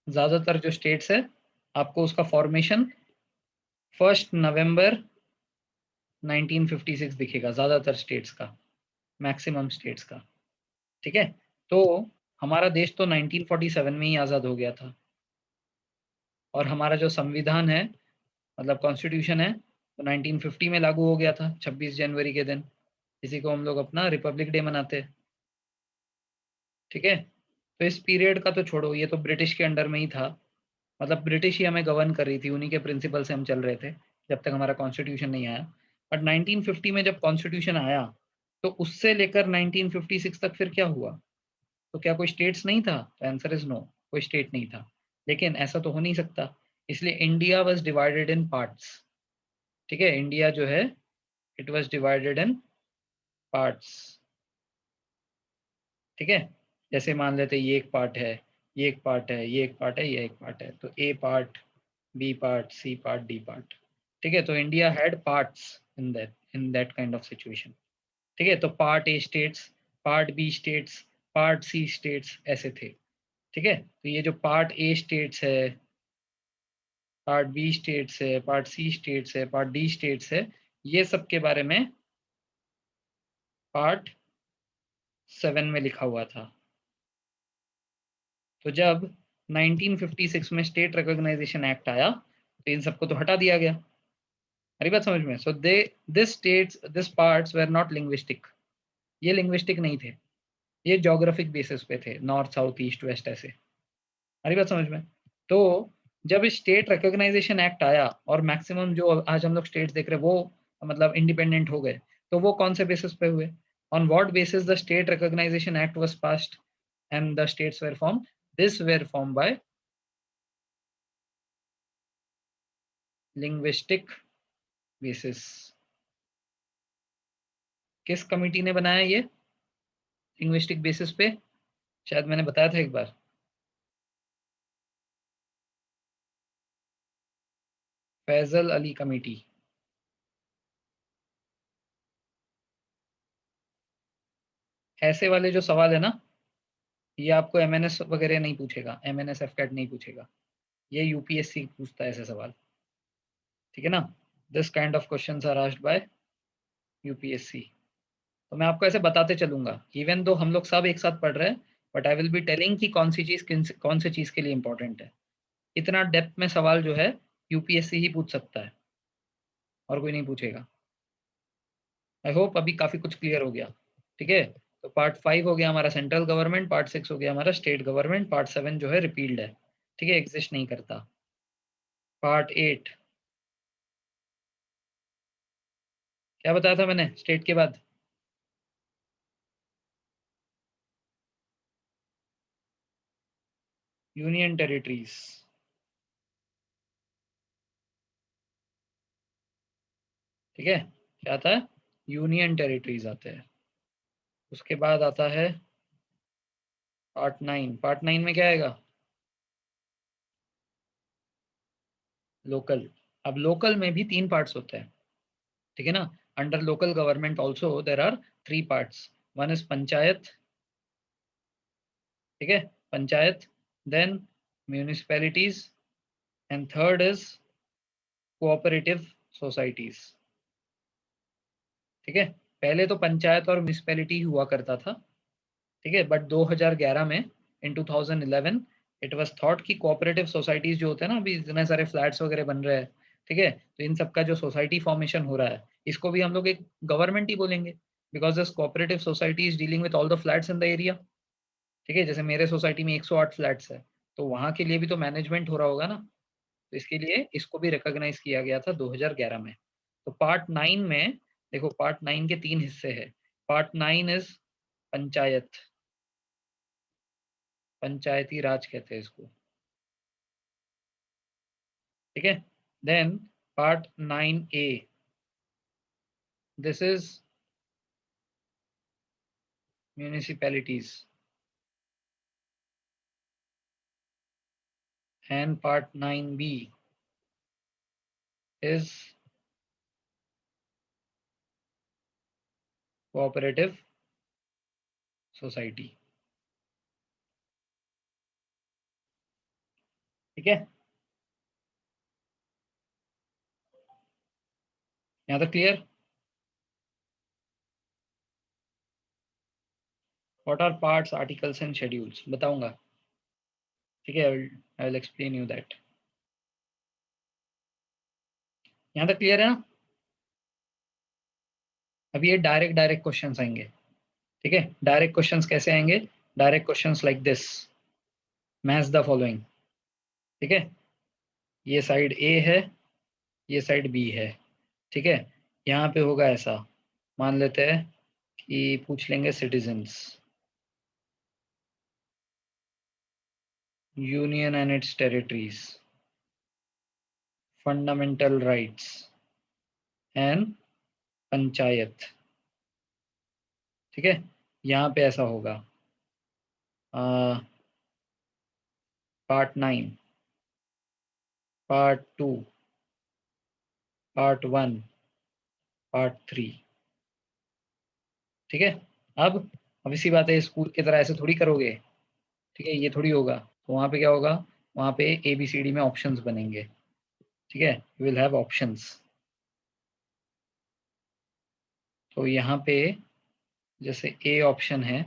ज्यादातर जो स्टेट्स है, आपको उसका फॉर्मेशन 1 नवंबर 1956 दिखेगा, ज्यादातर स्टेट्स का, मैक्सिमम स्टेट्स का, ठीक है। तो हमारा देश तो 1947 में ही आज़ाद हो गया था, और हमारा जो संविधान है, मतलब कॉन्स्टिट्यूशन है, तो 1950 में लागू हो गया था, 26 जनवरी के दिन। इसी को हम लोग अपना रिपब्लिक डे मनाते हैं, ठीक है। तो इस पीरियड का तो छोड़ो, ये तो ब्रिटिश के अंडर में ही था, मतलब ब्रिटिश ही हमें गवर्न कर रही थी, उन्हीं के प्रिंसिपल से हम चल रहे थे, जब तक हमारा कॉन्स्टिट्यूशन नहीं आया। बट 1950 में जब कॉन्स्टिट्यूशन आया, तो उससे लेकर 1956 तक फिर क्या हुआ? तो क्या कोई स्टेट्स नहीं था? तो आंसर इज नो, कोई स्टेट नहीं था। लेकिन ऐसा तो हो नहीं सकता, इसलिए India was divided in parts, ठीक है। इंडिया जो है, it was divided in parts, ठीक है। जैसे मान लेते ये एक पार्ट है, ये एक पार्ट है, ये एक पार्ट है, ये एक पार्ट है, तो A part, B part, C part, D part, ठीक है। तो India had parts in that kind of situation, ठीक है, तो part A states, part B states, part C states ऐसे थे। ठीक है, तो ये जो पार्ट ए स्टेट्स है, पार्ट बी स्टेट्स है, पार्ट सी स्टेट्स है, पार्ट डी स्टेट्स है, ये सब के बारे में पार्ट 7 में लिखा हुआ था। तो जब 1956 में स्टेट रिकॉग्नाइजेशन एक्ट आया तो इन सबको तो हटा दिया गया। हरी बात समझ में? So they this states this parts were not linguistic, ये लिंग्विस्टिक नहीं थे, ये ज्योग्राफिक बेसिस पे थे, नॉर्थ साउथ ईस्ट वेस्ट ऐसे। हरी बात समझ में? तो जब स्टेट रिकॉग्नाइजेशन एक्ट आया और मैक्सिमम जो आज हम लोग स्टेट्स देख रहे हैं वो मतलब इंडिपेंडेंट हो गए, तो वो कौन से बेसिस पे हुए? On what basis the state recognization act was passed and the states were form? This were form by linguistic basis. किस कमिटी ने बनाया ये लिंग्विस्टिक बेसिस पे? शायद मैंने बताया था एक बार, फैजल अली कमेटी। ऐसे वाले जो सवाल है ना, ये आपको एमएनएस वगैरह नहीं पूछेगा, एमएनएस एफकेट नहीं पूछेगा, ये यूपीएससी पूछता है ऐसे सवाल। ठीक है ना? This kind of questions are asked by UPSC. तो मैं आपको ऐसे बताते चलूंगा, इवन दो हम लोग सब एक साथ पढ़ रहे हैं, but I will be telling कि कौन सी चीज कौन से चीज के लिए इंपॉर्टेंट है। इतना डेप्थ में सवाल जो है यूपीएससी ही पूछ सकता है और कोई नहीं पूछेगा। आई होप अभी काफी कुछ क्लियर हो गया। ठीक है, तो पार्ट 5 हो गया हमारा सेंट्रल गवर्नमेंट, पार्ट 6 हो गया हमारा स्टेट गवर्नमेंट, पार्ट 7 जो है रिपील्ड है। ठीक है, एग्जिस्ट नहीं करता। पार्ट 8 क्या बताया था मैंने स्टेट के बाद? Union territories. ठीक है, क्या आता है? यूनियन टेरिटरीज आते हैं। उसके बाद आता है पार्ट 9। पार्ट 9 में क्या आएगा? लोकल। अब लोकल में भी 3 पार्ट्स होते हैं। ठीक है ना? Under local government also there are 3 parts. One is panchayat, ठीक है, panchayat, then municipalities, and third is cooperative societies. ठीक है, पहले तो पंचायत और म्यूनिसिपैलिटी हुआ करता था। ठीक है, बट 2011 में, इन 2011 इट वाज थॉट कि कोऑपरेटिव सोसाइटीज जो होते हैं ना, अभी इतने सारे फ्लैट्स वगैरह बन रहे हैं, ठीक है, तो इन सबका जो सोसाइटी फॉर्मेशन हो रहा है, इसको भी हम लोग एक गवर्नमेंट ही बोलेंगे, because this cooperative society is dealing with all the flats in the area. ठीक है, जैसे मेरे सोसाइटी में 108 फ्लैट्स है, तो वहां के लिए भी तो मैनेजमेंट हो रहा होगा ना, तो इसके लिए इसको भी रिकॉग्नाइज किया गया था 2011 में। तो पार्ट 9 में देखो, पार्ट 9 के 3 हिस्से हैं। पार्ट 9 इज पंचायत, पंचायती राज कहते हैं इसको। ठीक है, then part 9A, this is municipalities, and part 9B is cooperative society. ठीक है, यहाँ तक clear? What are parts, articles and schedules बताऊंगा। ठीक है, I will explain you that. यहाँ तक क्लियर है ना? अब ये डायरेक्ट डायरेक्ट क्वेश्चंस आएंगे। ठीक है, डायरेक्ट क्वेश्चंस कैसे आएंगे? Direct questions like this, match the following. ठीक है, ये साइड ए है, ये साइड बी है। ठीक है, यहाँ पे होगा ऐसा, मान लेते हैं कि पूछ लेंगे citizens, union and it's territories, fundamental rights and panchayat. ठीक है, यहाँ पे ऐसा होगा, पार्ट 9, पार्ट 2, पार्ट 1, पार्ट 3। ठीक है। अब इसी बात है, स्कूल की तरह ऐसे थोड़ी करोगे, ठीक है, ये थोड़ी होगा। तो वहाँ पे क्या होगा, वहाँ पे ABCD में ऑप्शंस बनेंगे, ठीक है, यू विल हैव ऑप्शंस। तो यहाँ पे जैसे A ऑप्शन है,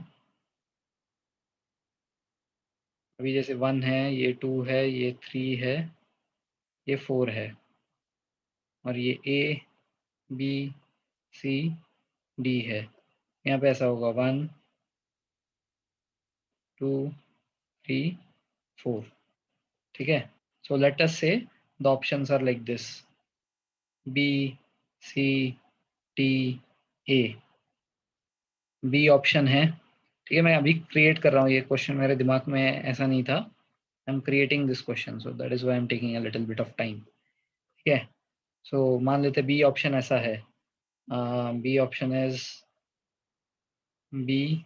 अभी जैसे 1 है, ये 2 है, ये 3 है, ये 4 है, और ये ABCD है। यहाँ पे ऐसा होगा 1 2 3 4, ठीक है। सो let us see the options are like this, BCDA। B option है, ठीक है, मैं अभी क्रिएट कर रहा हूँ, ये क्वेश्चन मेरे दिमाग में ऐसा नहीं था, I am creating this question, so that is why I am taking a little bit of time, ठीक है। सो मान लेते बी ऑप्शन ऐसा है, B option is BCAD,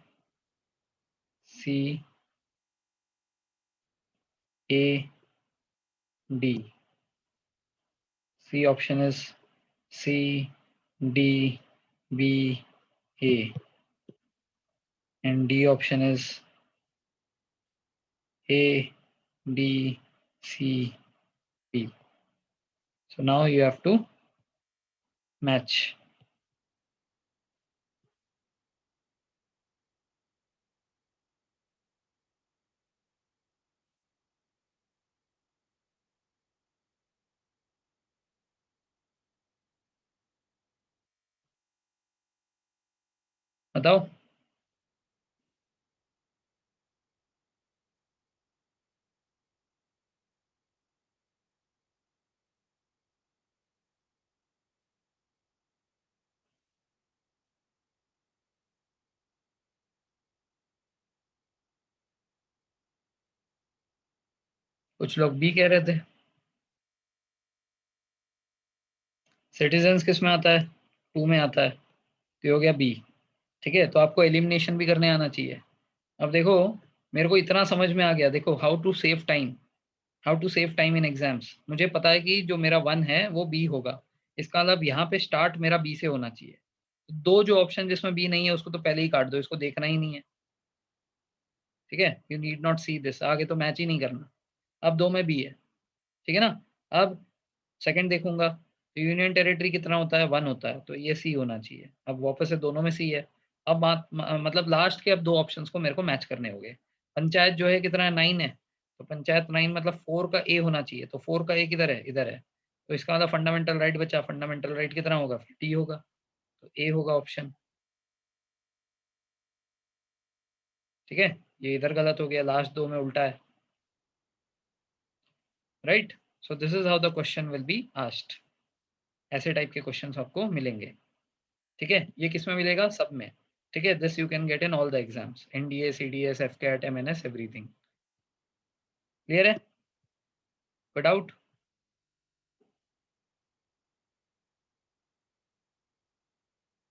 C option is CDBA, and D option is ADCB. So now you have to match. बताओ। कुछ लोग बी कह रहे थे। सिटीजन्स किस में आता है, 2 में आता है, तो ये हो गया बी, ठीक है। तो आपको एलिमिनेशन भी करने आना चाहिए। अब देखो, मेरे को इतना समझ में आ गया, देखो how to save time, how to save time in exams. मुझे पता है कि जो मेरा 1 है वो बी होगा, इसका मतलब यहाँ पे स्टार्ट मेरा बी से होना चाहिए। दो जो ऑप्शन जिसमें बी नहीं है उसको तो पहले ही काट दो, इसको देखना ही नहीं है, ठीक है। You need not see this, आगे तो मैच ही नहीं करना। अब 2 में बी है, ठीक है ना। अब सेकंड देखूंगा, तो यूनियन टेरिटरी कितना होता है, 1 होता है, तो ये सी होना चाहिए। अब वापस से दोनों में सी है। अब मतलब लास्ट के अब 2 ऑप्शंस को मेरे को मैच करने होंगे। पंचायत जो है कितना है, 9 है, तो पंचायत 9 मतलब 4 का ए होना चाहिए, तो 4 का ए किधर है, इधर है। तो इसका मतलब फंडामेंटल राइट बचा, फंडामेंटल राइट कितना होगा, 50 होगा, तो ए होगा ऑप्शन, ठीक है। ये इधर गलत हो गया, लास्ट 2 में उल्टा है, right. So this is how the question will be asked. ऐसे टाइप के क्वेश्चंस आपको मिलेंगे, ठीक है। ये किस में मिलेगा, सब में, ठीक है। This you can get in all the exams, NDA CDS FCAT MNS everything. Clear है, कोई डाउट?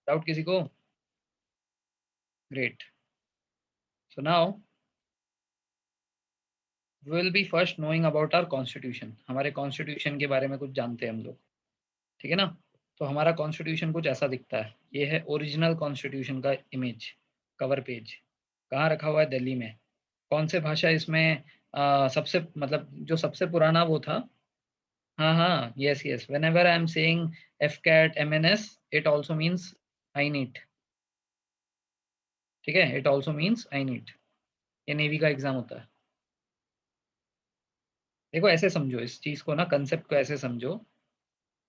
डाउट किसी को? Great. So now we will be first knowing about our constitution, हमारे कॉन्स्टिट्यूशन के बारे में कुछ जानते हैं हम लोग, ठीक है ना। तो हमारा कॉन्स्टिट्यूशन कुछ ऐसा दिखता है, ये है ओरिजिनल कॉन्स्टिट्यूशन का इमेज, कवर पेज। कहाँ रखा हुआ है, दिल्ली में। कौन से भाषा इसमें, सबसे मतलब जो सबसे पुराना वो था, हाँ हाँ, yes yes, whenever I am saying FCAT MNS it also means I need, ठीक है, it also means I need, ये नेवी का एग्जाम होता है। देखो ऐसे समझो इस चीज को ना, कंसेप्ट को ऐसे समझो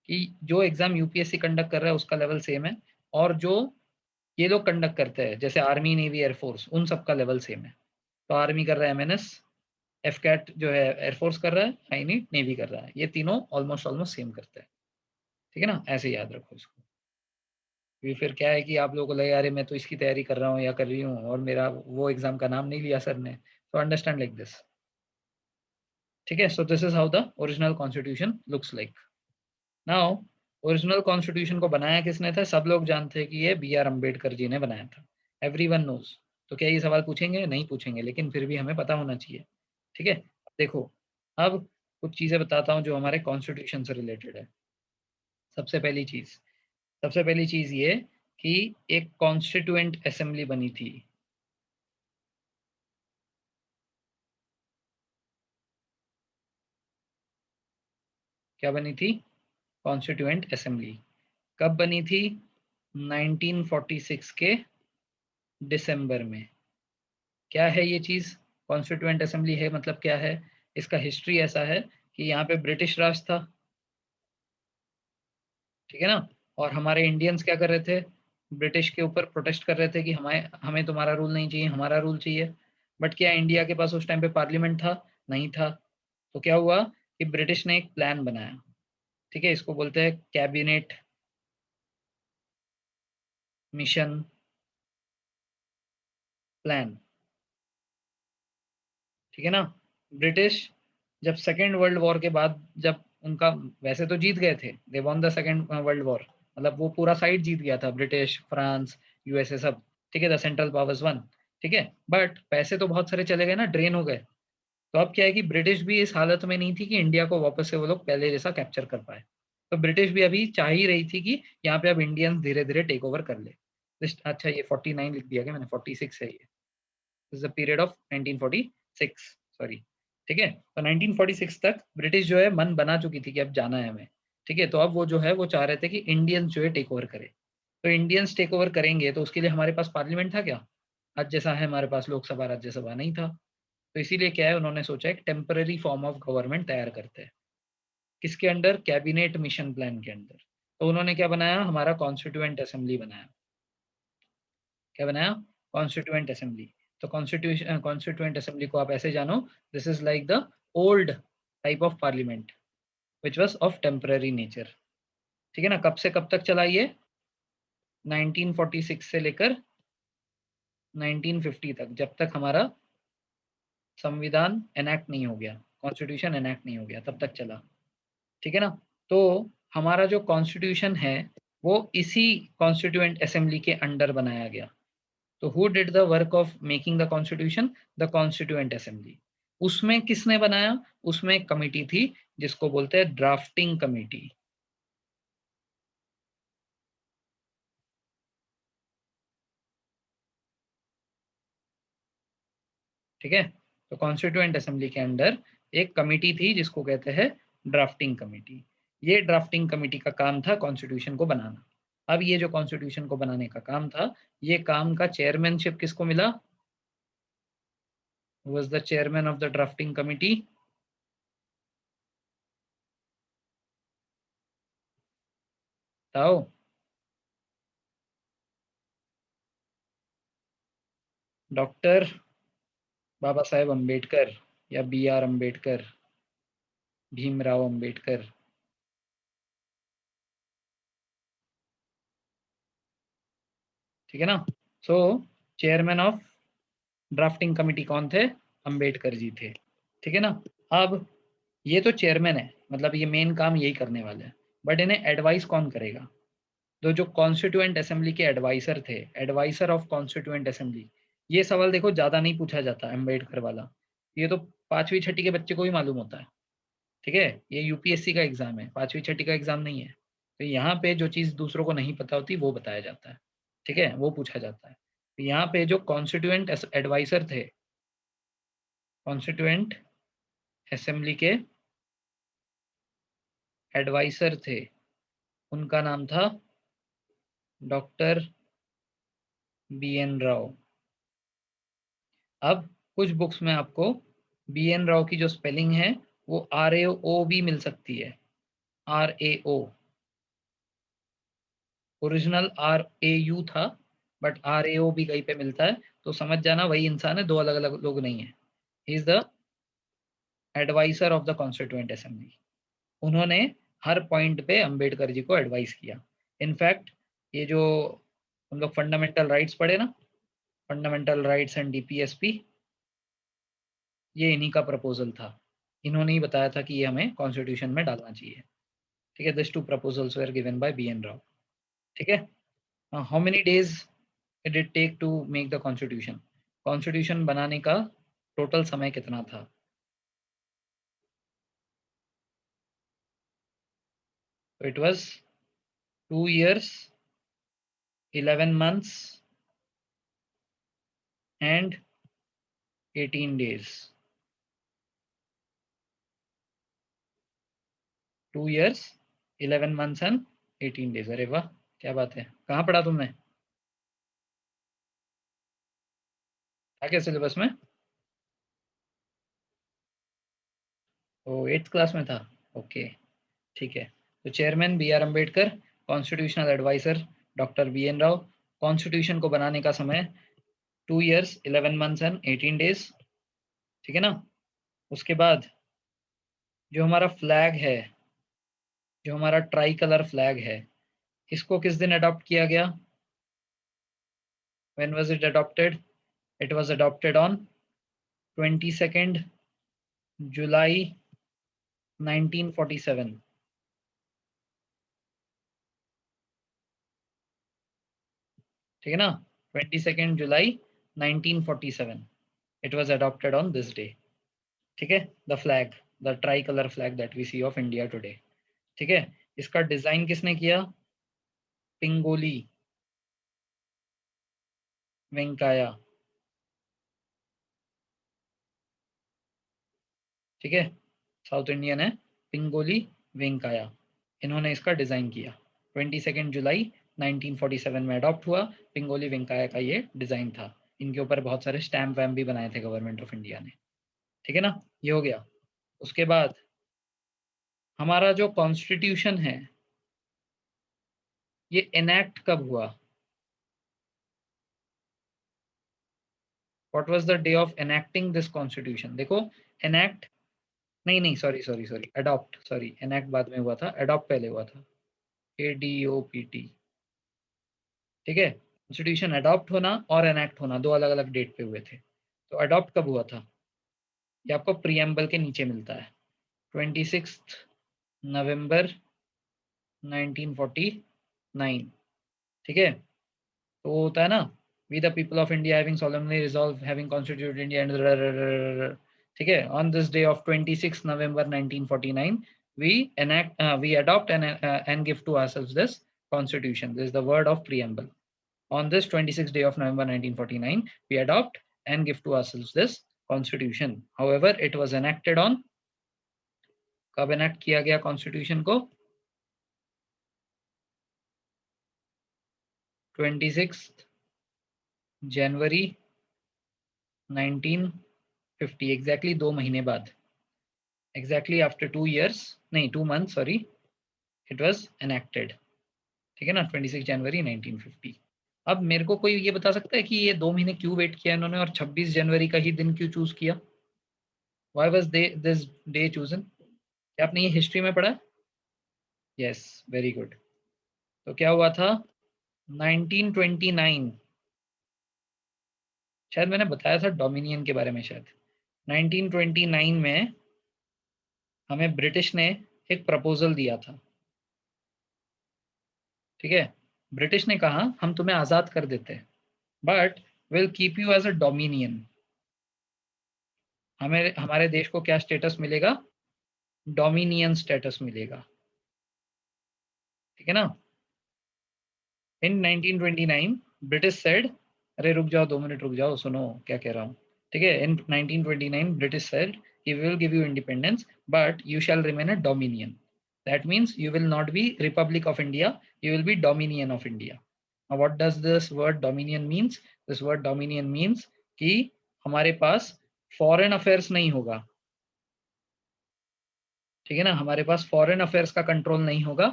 कि जो एग्जाम UPSC कंडक्ट कर रहा है उसका लेवल सेम है, और जो ये लोग कंडक्ट करते हैं जैसे आर्मी नेवी एयरफोर्स, उन सब का लेवल सेम है। तो आर्मी कर रहा है MNS, FCAT जो है एयरफोर्स कर रहा है, आई नीड नेवी कर रहा है, ये तीनों ऑलमोस्ट ऑलमोस्ट सेम करते हैं, ठीक है ना। ऐसे याद रखो इसको। फिर क्या है कि आप लोगों को लगे अरे मैं तो इसकी तैयारी कर रहा हूँ या कर रही हूँ और मेरा वो एग्जाम का नाम नहीं लिया सर ने, तो अंडरस्टैंड लाइक दिस, ठीक है। So this is how the original constitution looks like. Now original constitution को बनाया किसने था, सब लोग जानते हैं कि ये BR अम्बेडकर जी ने बनाया था, एवरीवन नोज। तो क्या ये सवाल पूछेंगे, नहीं पूछेंगे, लेकिन फिर भी हमें पता होना चाहिए, ठीक है। देखो अब कुछ चीजें बताता हूँ जो हमारे कॉन्स्टिट्यूशन से रिलेटेड है। सबसे पहली चीज सबसे पहली चीज ये कि एक कॉन्स्टिट्यूएंट असेंबली बनी थी। क्या बनी थी? Constituent assembly. कब बनी थी? 1946 के दिसंबर में। क्या है ये चीज? कॉन्स्टिट्यूएंट असेंबली है मतलब क्या है? इसका हिस्ट्री ऐसा है कि यहाँ पे ब्रिटिश राज था, ठीक है ना, और हमारे इंडियंस क्या कर रहे थे? ब्रिटिश के ऊपर प्रोटेस्ट कर रहे थे कि हमें हमें तुम्हारा रूल नहीं चाहिए, हमारा रूल चाहिए। बट क्या इंडिया के पास उस टाइम पे पार्लियामेंट था? नहीं था। तो क्या हुआ कि ब्रिटिश ने एक प्लान बनाया, ठीक है, इसको बोलते हैं कैबिनेट मिशन प्लान, ठीक है ना। ब्रिटिश जब सेकेंड वर्ल्ड वॉर के बाद, जब उनका, वैसे तो जीत गए थे, they won the second world war, मतलब वो पूरा साइड जीत गया था, ब्रिटिश, फ्रांस, यूएसए सब, ठीक है, द सेंट्रल पावर्स वन, ठीक है। बट पैसे तो बहुत सारे चले गए ना, ड्रेन हो गए। तो अब क्या है कि ब्रिटिश भी इस हालत में नहीं थी कि इंडिया को वापस से वो लोग पहले जैसा कैप्चर कर पाए। तो ब्रिटिश भी अभी चाह ही रही थी कि यहाँ पे अब इंडियंस धीरे धीरे टेक ओवर कर ले। अच्छा, ये 49 लिख दिया क्या मैंने? 46 है ये। Is the period of 1946, sorry, ठीक है। तो 1946 तक ब्रिटिश जो है मन बना चुकी थी कि अब जाना है हमें, ठीक है। तो अब वो जो है वो चाह रहे थे कि इंडियंस जो है टेक ओवर करे। तो इंडियंस टेक ओवर करेंगे तो उसके लिए हमारे पास पार्लियामेंट था क्या? आज जैसा है हमारे पास लोकसभा राज्यसभा नहीं था। तो इसीलिए क्या है, उन्होंने सोचा एक टेम्पररी फॉर्म ऑफ गवर्नमेंट तैयार करते हैं। किसके अंडर? कैबिनेट मिशन प्लान के अंदर। तो उन्होंने क्या बनाया? हमारा कॉन्स्टिट्यूएंट असेंबली बनाया। क्या बनाया? Constituent assembly. तो कॉन्स्टिट्यूएंट असेंबली को आप ऐसे जानो, this is like the old type of parliament which was of temporary nature, ठीक है ना। कब से कब तक चला ये? 1946 से लेकर 1950 तक, जब तक हमारा संविधान एनैक्ट नहीं हो गया, कॉन्स्टिट्यूशन एनैक्ट नहीं हो गया, तब तक चला, ठीक है ना। तो हमारा जो कॉन्स्टिट्यूशन है वो इसी कॉन्स्टिट्यूएंट असेंबली के अंडर बनाया गया। तो who did the work of making the constitution? The constituent assembly. उसमें किसने बनाया? उसमें एक कमिटी थी जिसको बोलते हैं ड्राफ्टिंग कमिटी, ठीक है। तो कॉन्स्टिट्यूएंट असेंबली के अंडर एक कमिटी थी जिसको कहते हैं ड्राफ्टिंग कमिटी। ये ड्राफ्टिंग कमिटी का काम था कॉन्स्टिट्यूशन को बनाना। अब ये जो कॉन्स्टिट्यूशन को बनाने का काम था, ये काम का चेयरमैनशिप किसको मिला? was the chairman of the drafting committee? बताओ। डॉक्टर बाबा साहेब अम्बेडकर या बी आर अम्बेडकर, भीमराव अम्बेडकर, ठीक है ना। सो चेयरमैन ऑफ ड्राफ्टिंग कमिटी कौन थे? अम्बेडकर जी थे, ठीक है ना। अब ये तो चेयरमैन है, मतलब ये मेन काम यही करने वाले हैं। बट इन्हें एडवाइस कौन करेगा? तो जो कॉन्स्टिट्यूएंट असेंबली के एडवाइसर थे, एडवाइसर ऑफ कॉन्स्टिट्यूएंट असेंबली, ये सवाल देखो ज्यादा नहीं पूछा जाता अम्बेडकर वाला, ये तो पांचवी छठी के बच्चे को ही मालूम होता है, ठीक है। ये यूपीएससी का एग्जाम है, पांचवी छठी का एग्जाम नहीं है। तो यहाँ पे जो चीज दूसरों को नहीं पता होती वो बताया जाता है, ठीक है, वो पूछा जाता है। तो यहाँ पे जो कॉन्स्टिट्यूएंट एडवाइसर थे, कॉन्स्टिट्यूएंट असेंबली के एडवाइसर थे, उनका नाम था डॉक्टर बी एन राव। अब कुछ बुक्स में आपको बी एन राव की जो स्पेलिंग है वो आर ए ओ भी मिल सकती है, R A O. Original R A U था, बट आर ए ओ भी कहीं पे मिलता है। तो समझ जाना वही इंसान है, दो अलग अलग लोग नहीं है। He is the adviser of the constituent assembly. उन्होंने हर पॉइंट पे अंबेडकर जी को एडवाइस किया। इनफैक्ट ये जो हम लोग फंडामेंटल राइट्स पढ़े ना, फंडामेंटल राइट्स एंड डीपीएसपी, ये इन्हीं का प्रपोजल था। इन्होंने ही बताया था कि ये हमें कॉन्स्टिट्यूशन में डालना चाहिए, ठीक है। This two proposals were given by B N Rau, ठीक है। How many days it did take to make the constitution? Constitution बनाने का टोटल समय कितना था? तो इट वाज 2 years 11 months and 18 days. 2 years 11 months and 18 days. अरे वाह, क्या बात है, कहाँ पढ़ा तुमने, क्या सिलेबस में? ओ 8th क्लास में था, ओके ठीक है। तो chairman B R Ambedkar, constitutional adviser doctor B N Rau. Constitution को बनाने का समय 2 years 11 months and 18 days, ठीक है ना। उसके बाद जो हमारा फ्लैग है, जो हमारा ट्राई कलर फ्लैग है, इसको किस दिन अडॉप्ट किया गया? When was it adopted? It was adopted on 22nd July 1947, ठीक है ना। 22nd July 1947 it was adopted on this day, ठीक है। The flag, the tricolour flag that we see of India today, ठीक है। इसका डिजाइन किसने किया? पिंगोली वेंकाया, ठीक है, साउथ इंडियन है, पिंगोली वेंकाया, इन्होंने इसका डिजाइन किया। 22 जुलाई 1947 में अडॉप्ट हुआ। पिंगोली वेंकाया का ये डिजाइन था। इनके ऊपर बहुत सारे स्टैम्प वैम्प भी बनाए थे गवर्नमेंट ऑफ इंडिया ने, ठीक है ना। ये हो गया। उसके बाद हमारा जो कॉन्स्टिट्यूशन है ये इनैक्ट कब हुआ? What was the day of enacting this constitution? देखो, एनेक्ट नहीं नहीं, sorry sorry sorry, adopt, sorry, enact बाद में हुआ था, अडॉप्ट पहले हुआ था, ADOPT, ठीक है। कॉन्स्टिट्यूशन अडॉप्ट होना और एनेक्ट होना दो अलग अलग डेट पे हुए थे। तो अडॉप्ट कब हुआ था? ये आपको प्रीएम्बल के नीचे मिलता है, 26 नवंबर 1949, ठीक है। तो वो होता है ना, we the people of India having solemnly resolved having constituted India and ठीक है, on this day of 26 November 1949 we enact we adopt and give to ourselves this constitution. This is the word of preamble. On this 26th day of November 1949 we adopt and give to ourselves this constitution. However, it was enacted on, कब enact किया गया constitution को? 26 जनवरी 1950, exactly 2 महीने बाद, exactly after 2 years, नहीं 2 months, sorry, it was enacted, ठीक है ना, 26 जनवरी 1950। अब मेरे को कोई ये बता सकता है कि ये 2 महीने क्यों वेट किया इन्होंने और 26 जनवरी का ही दिन क्यों चूज किया? Why was this day chosen? क्या आपने ये हिस्ट्री में पढ़ा? Yes, very good. तो क्या हुआ था? 1929, शायद मैंने बताया था डोमिनियन के बारे में, शायद 1929 में हमें ब्रिटिश ने एक प्रपोजल दिया था, ठीक है। ब्रिटिश ने कहा हम तुम्हें आजाद कर देते हैं but will keep you as a dominion. हमें हमारे देश को क्या स्टेटस मिलेगा? डोमिनियन स्टेटस मिलेगा, ठीक है ना। इन 1929 ब्रिटिश सेड, अरे रुक जाओ 2 मिनट रुक जाओ, सुनो क्या कह रहा हूँ, ठीक है। इन 1929 British said he will give you independence but you shall remain a dominion. That means you will not be Republic of India, you will be Dominion of India. Now what does this word Dominion means? This word Dominion means कि हमारे पास foreign affairs नहीं होगा, ठीक है ना, हमारे पास foreign affairs का control नहीं होगा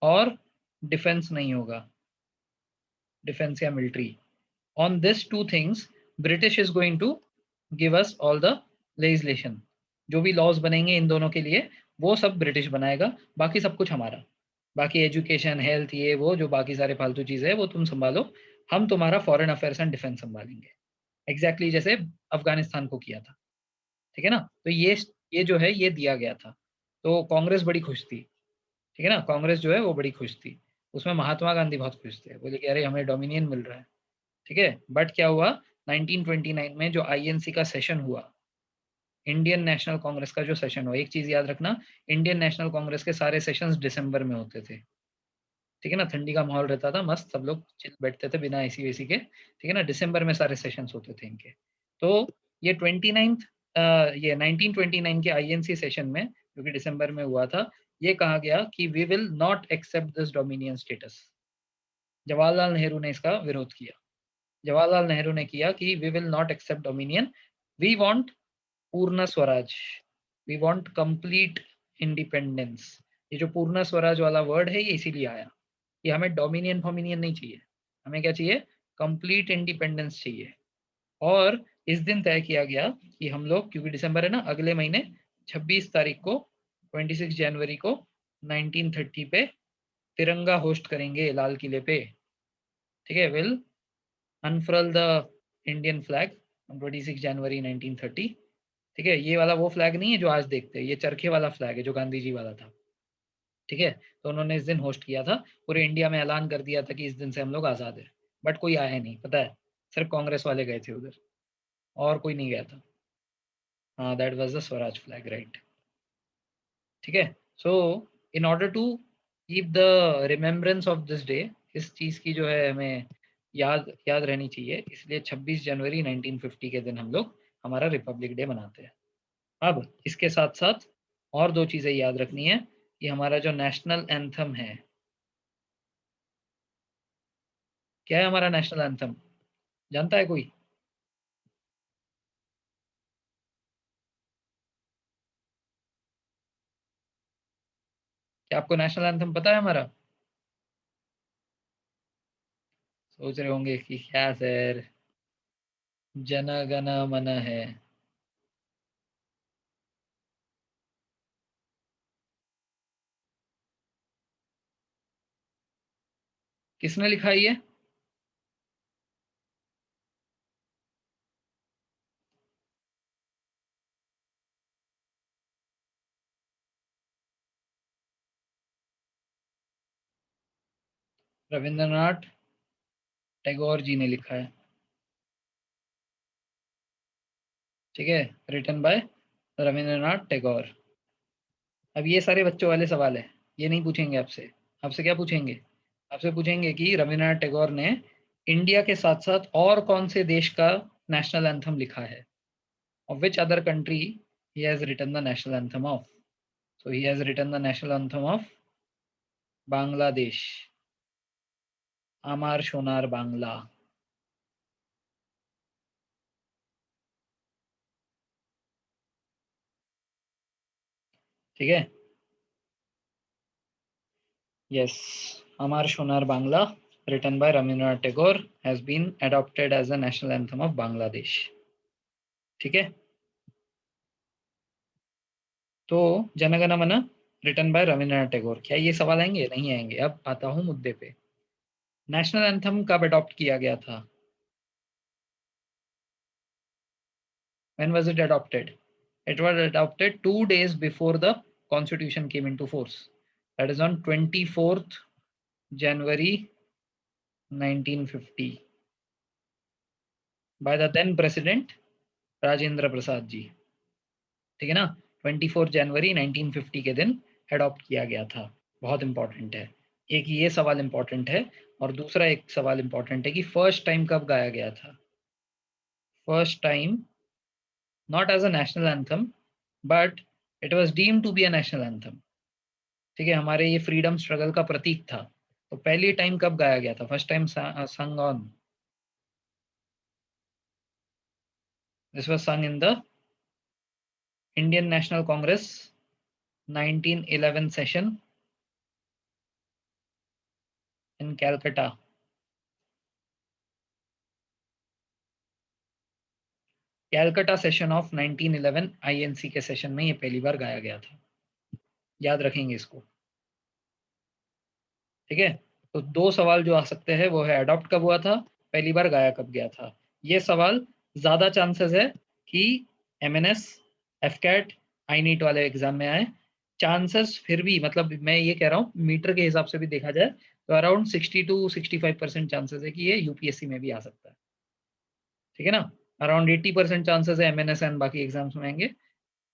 और डिफेंस नहीं होगा, डिफेंस या military. On this two things British is going to give us all the legislation. जो भी लॉज बनेंगे इन दोनों के लिए वो सब ब्रिटिश बनाएगा, बाकी सब कुछ हमारा, बाकी एजुकेशन हेल्थ ये वो जो बाकी सारे फालतू चीजें है वो तुम संभालो, हम तुम्हारा फॉरेन अफेयर्स एंड डिफेंस संभालेंगे। एग्जैक्टली जैसे अफगानिस्तान को किया था, ठीक है ना। तो ये जो है ये दिया गया था। तो कांग्रेस बड़ी खुश थी, ठीक है ना, कांग्रेस जो है वो बड़ी खुश थी। उसमें महात्मा गांधी बहुत खुश थे, बोले कि अरे हमें डोमिनियन मिल रहा है, ठीक है। बट क्या हुआ, 1929 में जो आईएनसी का सेशन हुआ, इंडियन नेशनल कांग्रेस का जो सेशन हुआ, एक चीज याद रखना, इंडियन नेशनल कांग्रेस के सारे सेशंस दिसंबर में होते थे, ठीक है ना, ठंडी का माहौल रहता था, मस्त सब लोग चिल बैठते थे बिना एसी वेसी के, ठीक है ना, दिसंबर में सारे सेशंस होते थे इनके। तो ये 29th ये 1929 के आईएनसी सेशन में जो कि दिसंबर में हुआ था, ये कहा गया कि we will not accept this dominion status. Jawaharlal Nehru ने इसका विरोध किया। जवाहरलाल नेहरू ने किया कि we will not accept dominion, we want purna swaraj, we want complete independence. ये जो पूर्ण स्वराज वाला वर्ड है ये इसीलिए आया कि हमें डोमिनियन फॉमिनियन नहीं चाहिए, हमें क्या चाहिए, कंप्लीट इंडिपेंडेंस चाहिए। और इस दिन तय किया गया कि हम लोग, क्योंकि दिसंबर है ना, अगले महीने 26 तारीख को, 26 जनवरी को 1930 पे तिरंगा होस्ट करेंगे लाल किले पे। ठीक है, will unfurl the Indian flag on 26 January 1930। ठीक है, ये वाला वो फ्लैग नहीं है जो आज देखते हैं, ये चरखे वाला फ्लैग है जो गांधी जी वाला था। ठीक है, तो उन्होंने इस दिन होस्ट किया था, पूरे इंडिया में ऐलान कर दिया था कि इस दिन से हम लोग आज़ाद है। बट कोई आया नहीं, पता है, सिर्फ कांग्रेस वाले गए थे उधर, और कोई नहीं गया था। हाँ, that was the swaraj flag, right. ठीक है, so in order to keep the remembrance of this day, इस चीज़ की जो है हमें याद याद रहनी चाहिए, इसलिए 26 जनवरी 1950 के दिन हम लोग हमारा रिपब्लिक डे मनाते हैं। अब इसके साथ साथ और दो चीज़ें याद रखनी है कि हमारा जो नेशनल एंथम है, क्या है हमारा नेशनल एंथम, जानता है कोई? क्या आपको नेशनल एंथम पता है हमारा? सोच रहे होंगे कि क्या सर, जन गण मन है। किसने लिखा है ये? रविंद्रनाथ टैगोर जी ने लिखा है। ठीक है, रिटन बाय रविंद्रनाथ टैगोर। अब ये सारे बच्चों वाले सवाल है, ये नहीं पूछेंगे आपसे। आपसे क्या पूछेंगे? आपसे पूछेंगे कि रविंद्रनाथ टैगोर ने इंडिया के साथ साथ और कौन से देश का नेशनल एंथम लिखा है, of which other country he has written the national anthem of? So he has written the national anthem of Bangladesh, Amar Shonar Bangla। ठीक है, yes, Amar Shonar Bangla, written by Rabindranath Tagore, has been adopted as the national anthem of Bangladesh। ठीक है, तो जनगण मन written by Rabindranath Tagore, क्या ये सवाल आएंगे? नहीं आएंगे। अब आता हूँ मुद्दे पे, नेशनल एंथम कब अडॉप्ट किया गया था? When was it adopted? It was adopted 2 days before the constitution came into force. That is on 24th January 1950 by the then president Rajendra Prasad ji। ठीक है ना, 24 जनवरी 1950 के दिन अडॉप्ट किया गया था। बहुत इंपॉर्टेंट है, एक ये सवाल इंपॉर्टेंट है, और दूसरा एक सवाल इंपॉर्टेंट है कि फर्स्ट टाइम कब गाया गया था? First time not as a national anthem, but it was deemed to be a national anthem. ठीक है, हमारे ये फ्रीडम स्ट्रगल का प्रतीक था। तो पहली टाइम कब गाया गया था? फर्स्ट टाइम संग ऑन, दिस वाज संग in the Indian national Congress 1911 session in Calcutta. Calcutta session of 1911 INC के सेशन में ये पहली बार गाया गया था। याद रखेंगे इसको। ठीक है, तो दो सवाल जो आ सकते हैं वो है अडॉप्ट कब हुआ था, पहली बार गाया कब गया था। ये सवाल ज्यादा चांसेस है कि एमएनएस, एफकैट, आई नीट वाले एग्जाम में आए। चांसेस फिर भी, मतलब मैं ये कह रहा हूँ मीटर के हिसाब से भी देखा जाए तो अराउंड 60 to 65% चांसेस है कि ये यूपीएससी में भी आ सकता है। ठीक है ना, अराउंड 80% चांसेस है एमएनएस एंड बाकी एग्जाम्स में आएंगे,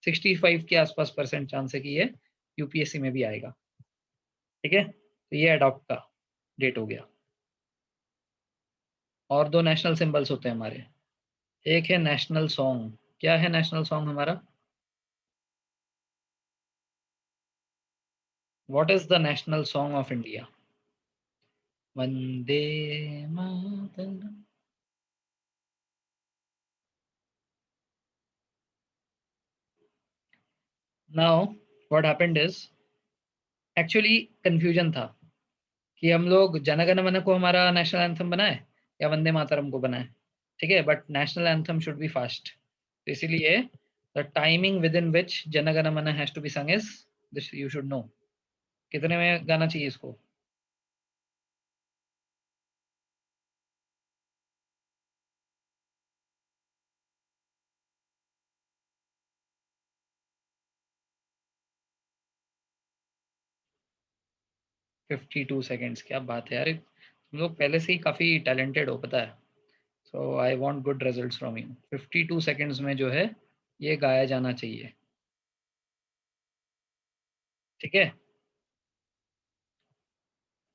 65 के आसपास परसेंट चांस है कि ये यूपीएससी में भी आएगा। ठीक है, तो ये अडॉप्ट का। डेट हो गया। और दो नेशनल सिंबल्स होते हैं हमारे, एक है नेशनल सॉन्ग। क्या है नेशनल सॉन्ग हमारा? What is the national song of India? Vande Mataram. Now what happened is, actually confusion था कि हम लोग जनगण मन को हमारा नेशनल एंथम बनाए या वंदे मातरम को बनाए। ठीक है, but national anthem should be fast, तो इसीलिए द टाइमिंग विद इन विच जनगण मन हैज टू बी संग is this, you should no. कितने में गाना चाहिए इसको? 52 सेकेंड्स, क्या बात है यार, तुम लोग पहले से ही काफी टैलेंटेड हो पता है। So I want good results from you. 52 seconds में जो है ये गाया जाना चाहिए। ठीक है,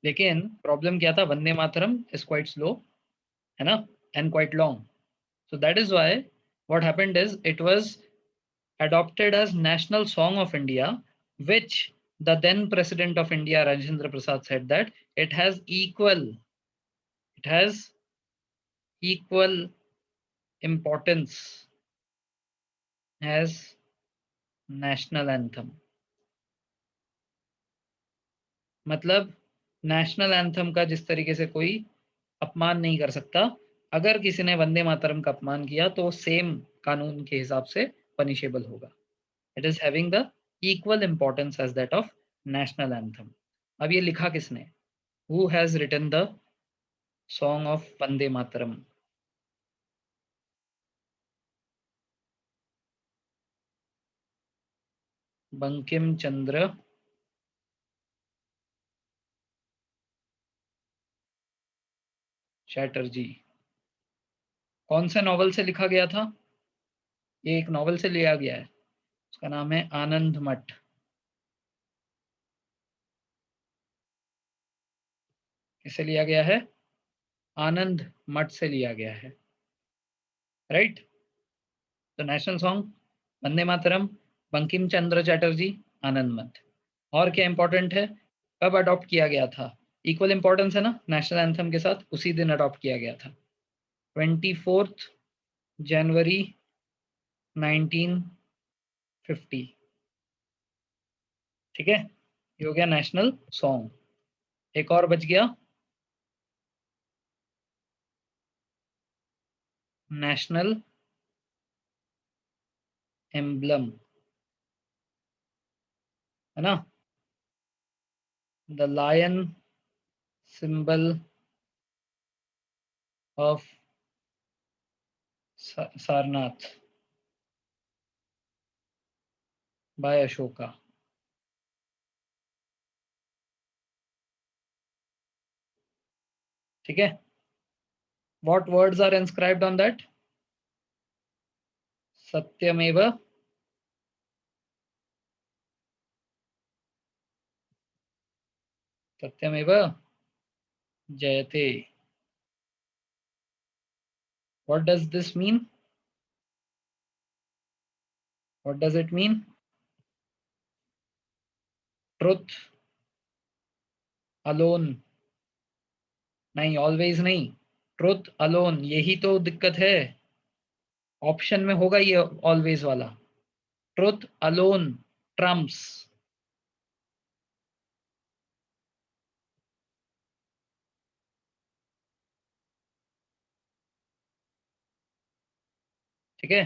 लेकिन प्रॉब्लम क्या था, Vande Mataram is quite slow, है ना, and quite long. So that is why what happened is it was adopted as national song of India, which the then president of India Rajendra Prasad said that it has equal importance as national anthem। मतलब national anthem का जिस तरीके से कोई अपमान नहीं कर सकता, अगर किसी ने वंदे मातरम का अपमान किया तो सेम कानून के हिसाब से पनिशेबल होगा। It is having the equal importance as that of national anthem. अब ये लिखा किसने? Who has written the song of Vande Mataram? Bankim Chandra Chatterjee. कौन से नॉवल से लिखा गया था? ये एक नॉवल से लिया गया है, उसका नाम है आनंद मठ। किससे लिया गया है? आनंद मठ से लिया गया है, राइट। तो नेशनल सॉन्ग वंदे मातरम, बंकिम चंद्र चैटर्जी, आनंद मठ। और क्या इंपॉर्टेंट है, कब अडॉप्ट किया गया था? इक्वल इंपॉर्टेंस है ना नेशनल एंथम के साथ, उसी दिन अडॉप्ट किया गया था, 24 जनवरी 1950। ठीक है, ये हो गया नेशनल सॉन्ग। एक और बच गया, नेशनल एम्बलम, है ना, the lion symbol of Sarnath by Ashoka. ठीक है, what words are inscribed on that? Satyameva Satyameva Jayate. What does this mean? What does it mean? Truth alone, नहीं ऑलवेज नहीं, ट्रुथ अलोन, यही तो दिक्कत है। ऑप्शन में होगा ये ऑलवेज वाला, ट्रुथ अलोन ट्रम्प्स। ठीक है,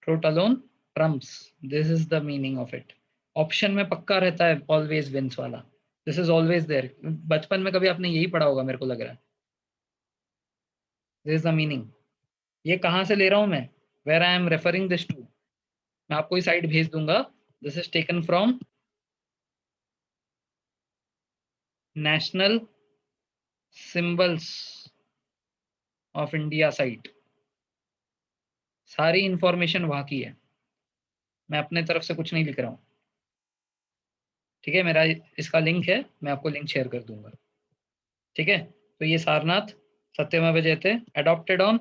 truth alone Trump's, this is the meaning of it. Option में पक्का रहता है ऑलवेज विंस वाला, दिस इज ऑलवेज देयर। बचपन में कभी आपने यही पढ़ा होगा मेरे को लग रहा है। This is the meaning. ये कहाँ से ले रहा हूं मैं, where I am referring this to, मैं आपको ही साइड भेज दूंगा। This is taken from national symbols of India site, सारी इंफॉर्मेशन वहां की है, मैं अपने तरफ से कुछ नहीं लिख रहा हूँ। ठीक है, मेरा इसका लिंक है, मैं आपको लिंक शेयर कर दूंगा। ठीक है, तो ये सारनाथ सत्यमेव जयते adopted on,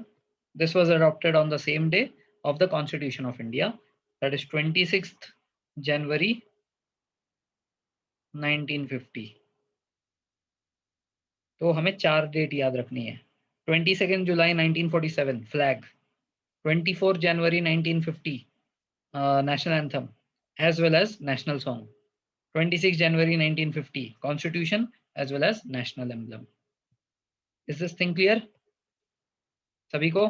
this was adopted on the same day of the Constitution of India, that is 26th January 1950। तो हमें 4 डेट याद रखनी है। 22 जुलाई 1947 flag, 24 January 1950 national anthem as well as national song, 26 January 1950 Constitution as well as national emblem। Is this thing clear सभी को?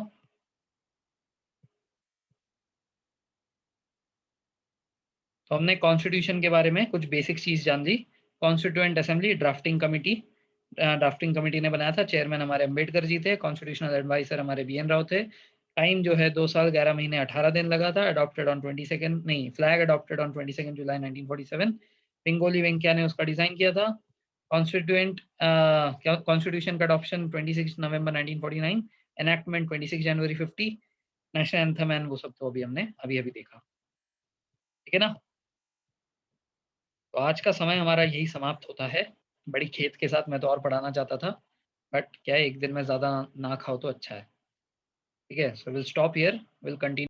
तो हमने constitution के बारे में कुछ बेसिक चीज जान ली। कॉन्स्टिट्यूएंट असेंबली ड्राफ्टिंग कमेटी ने बनाया था, चेयरमैन हमारे अंबेडकर जी थे, कॉन्स्टिट्यूशनल एडवाइजर हमारे BN राव थे। टाइम जो है 2 साल 11 महीने 18 दिन लगा था। अडॉप्टेड ऑन 22 नहीं, फ्लैग अडॉप्टेड ऑन 22 जुलाई 1947। पिंगोली वेंकैया ने उसका डिजाइन किया था। कॉन्स्टिट्यूशन का adoption 26 November 1949, enactment 26 January 50, national anthem and वो सब तो अभी हमने अभी देखा। ठीक है ना? तो आज का समय हमारा यही समाप्त होता है। बड़ी खेत के साथ मैं तो और पढ़ाना चाहता था, बट क्या है, एक दिन में ज़्यादा ना खाओ तो अच्छा है। ठीक है, so will stop here, will continue.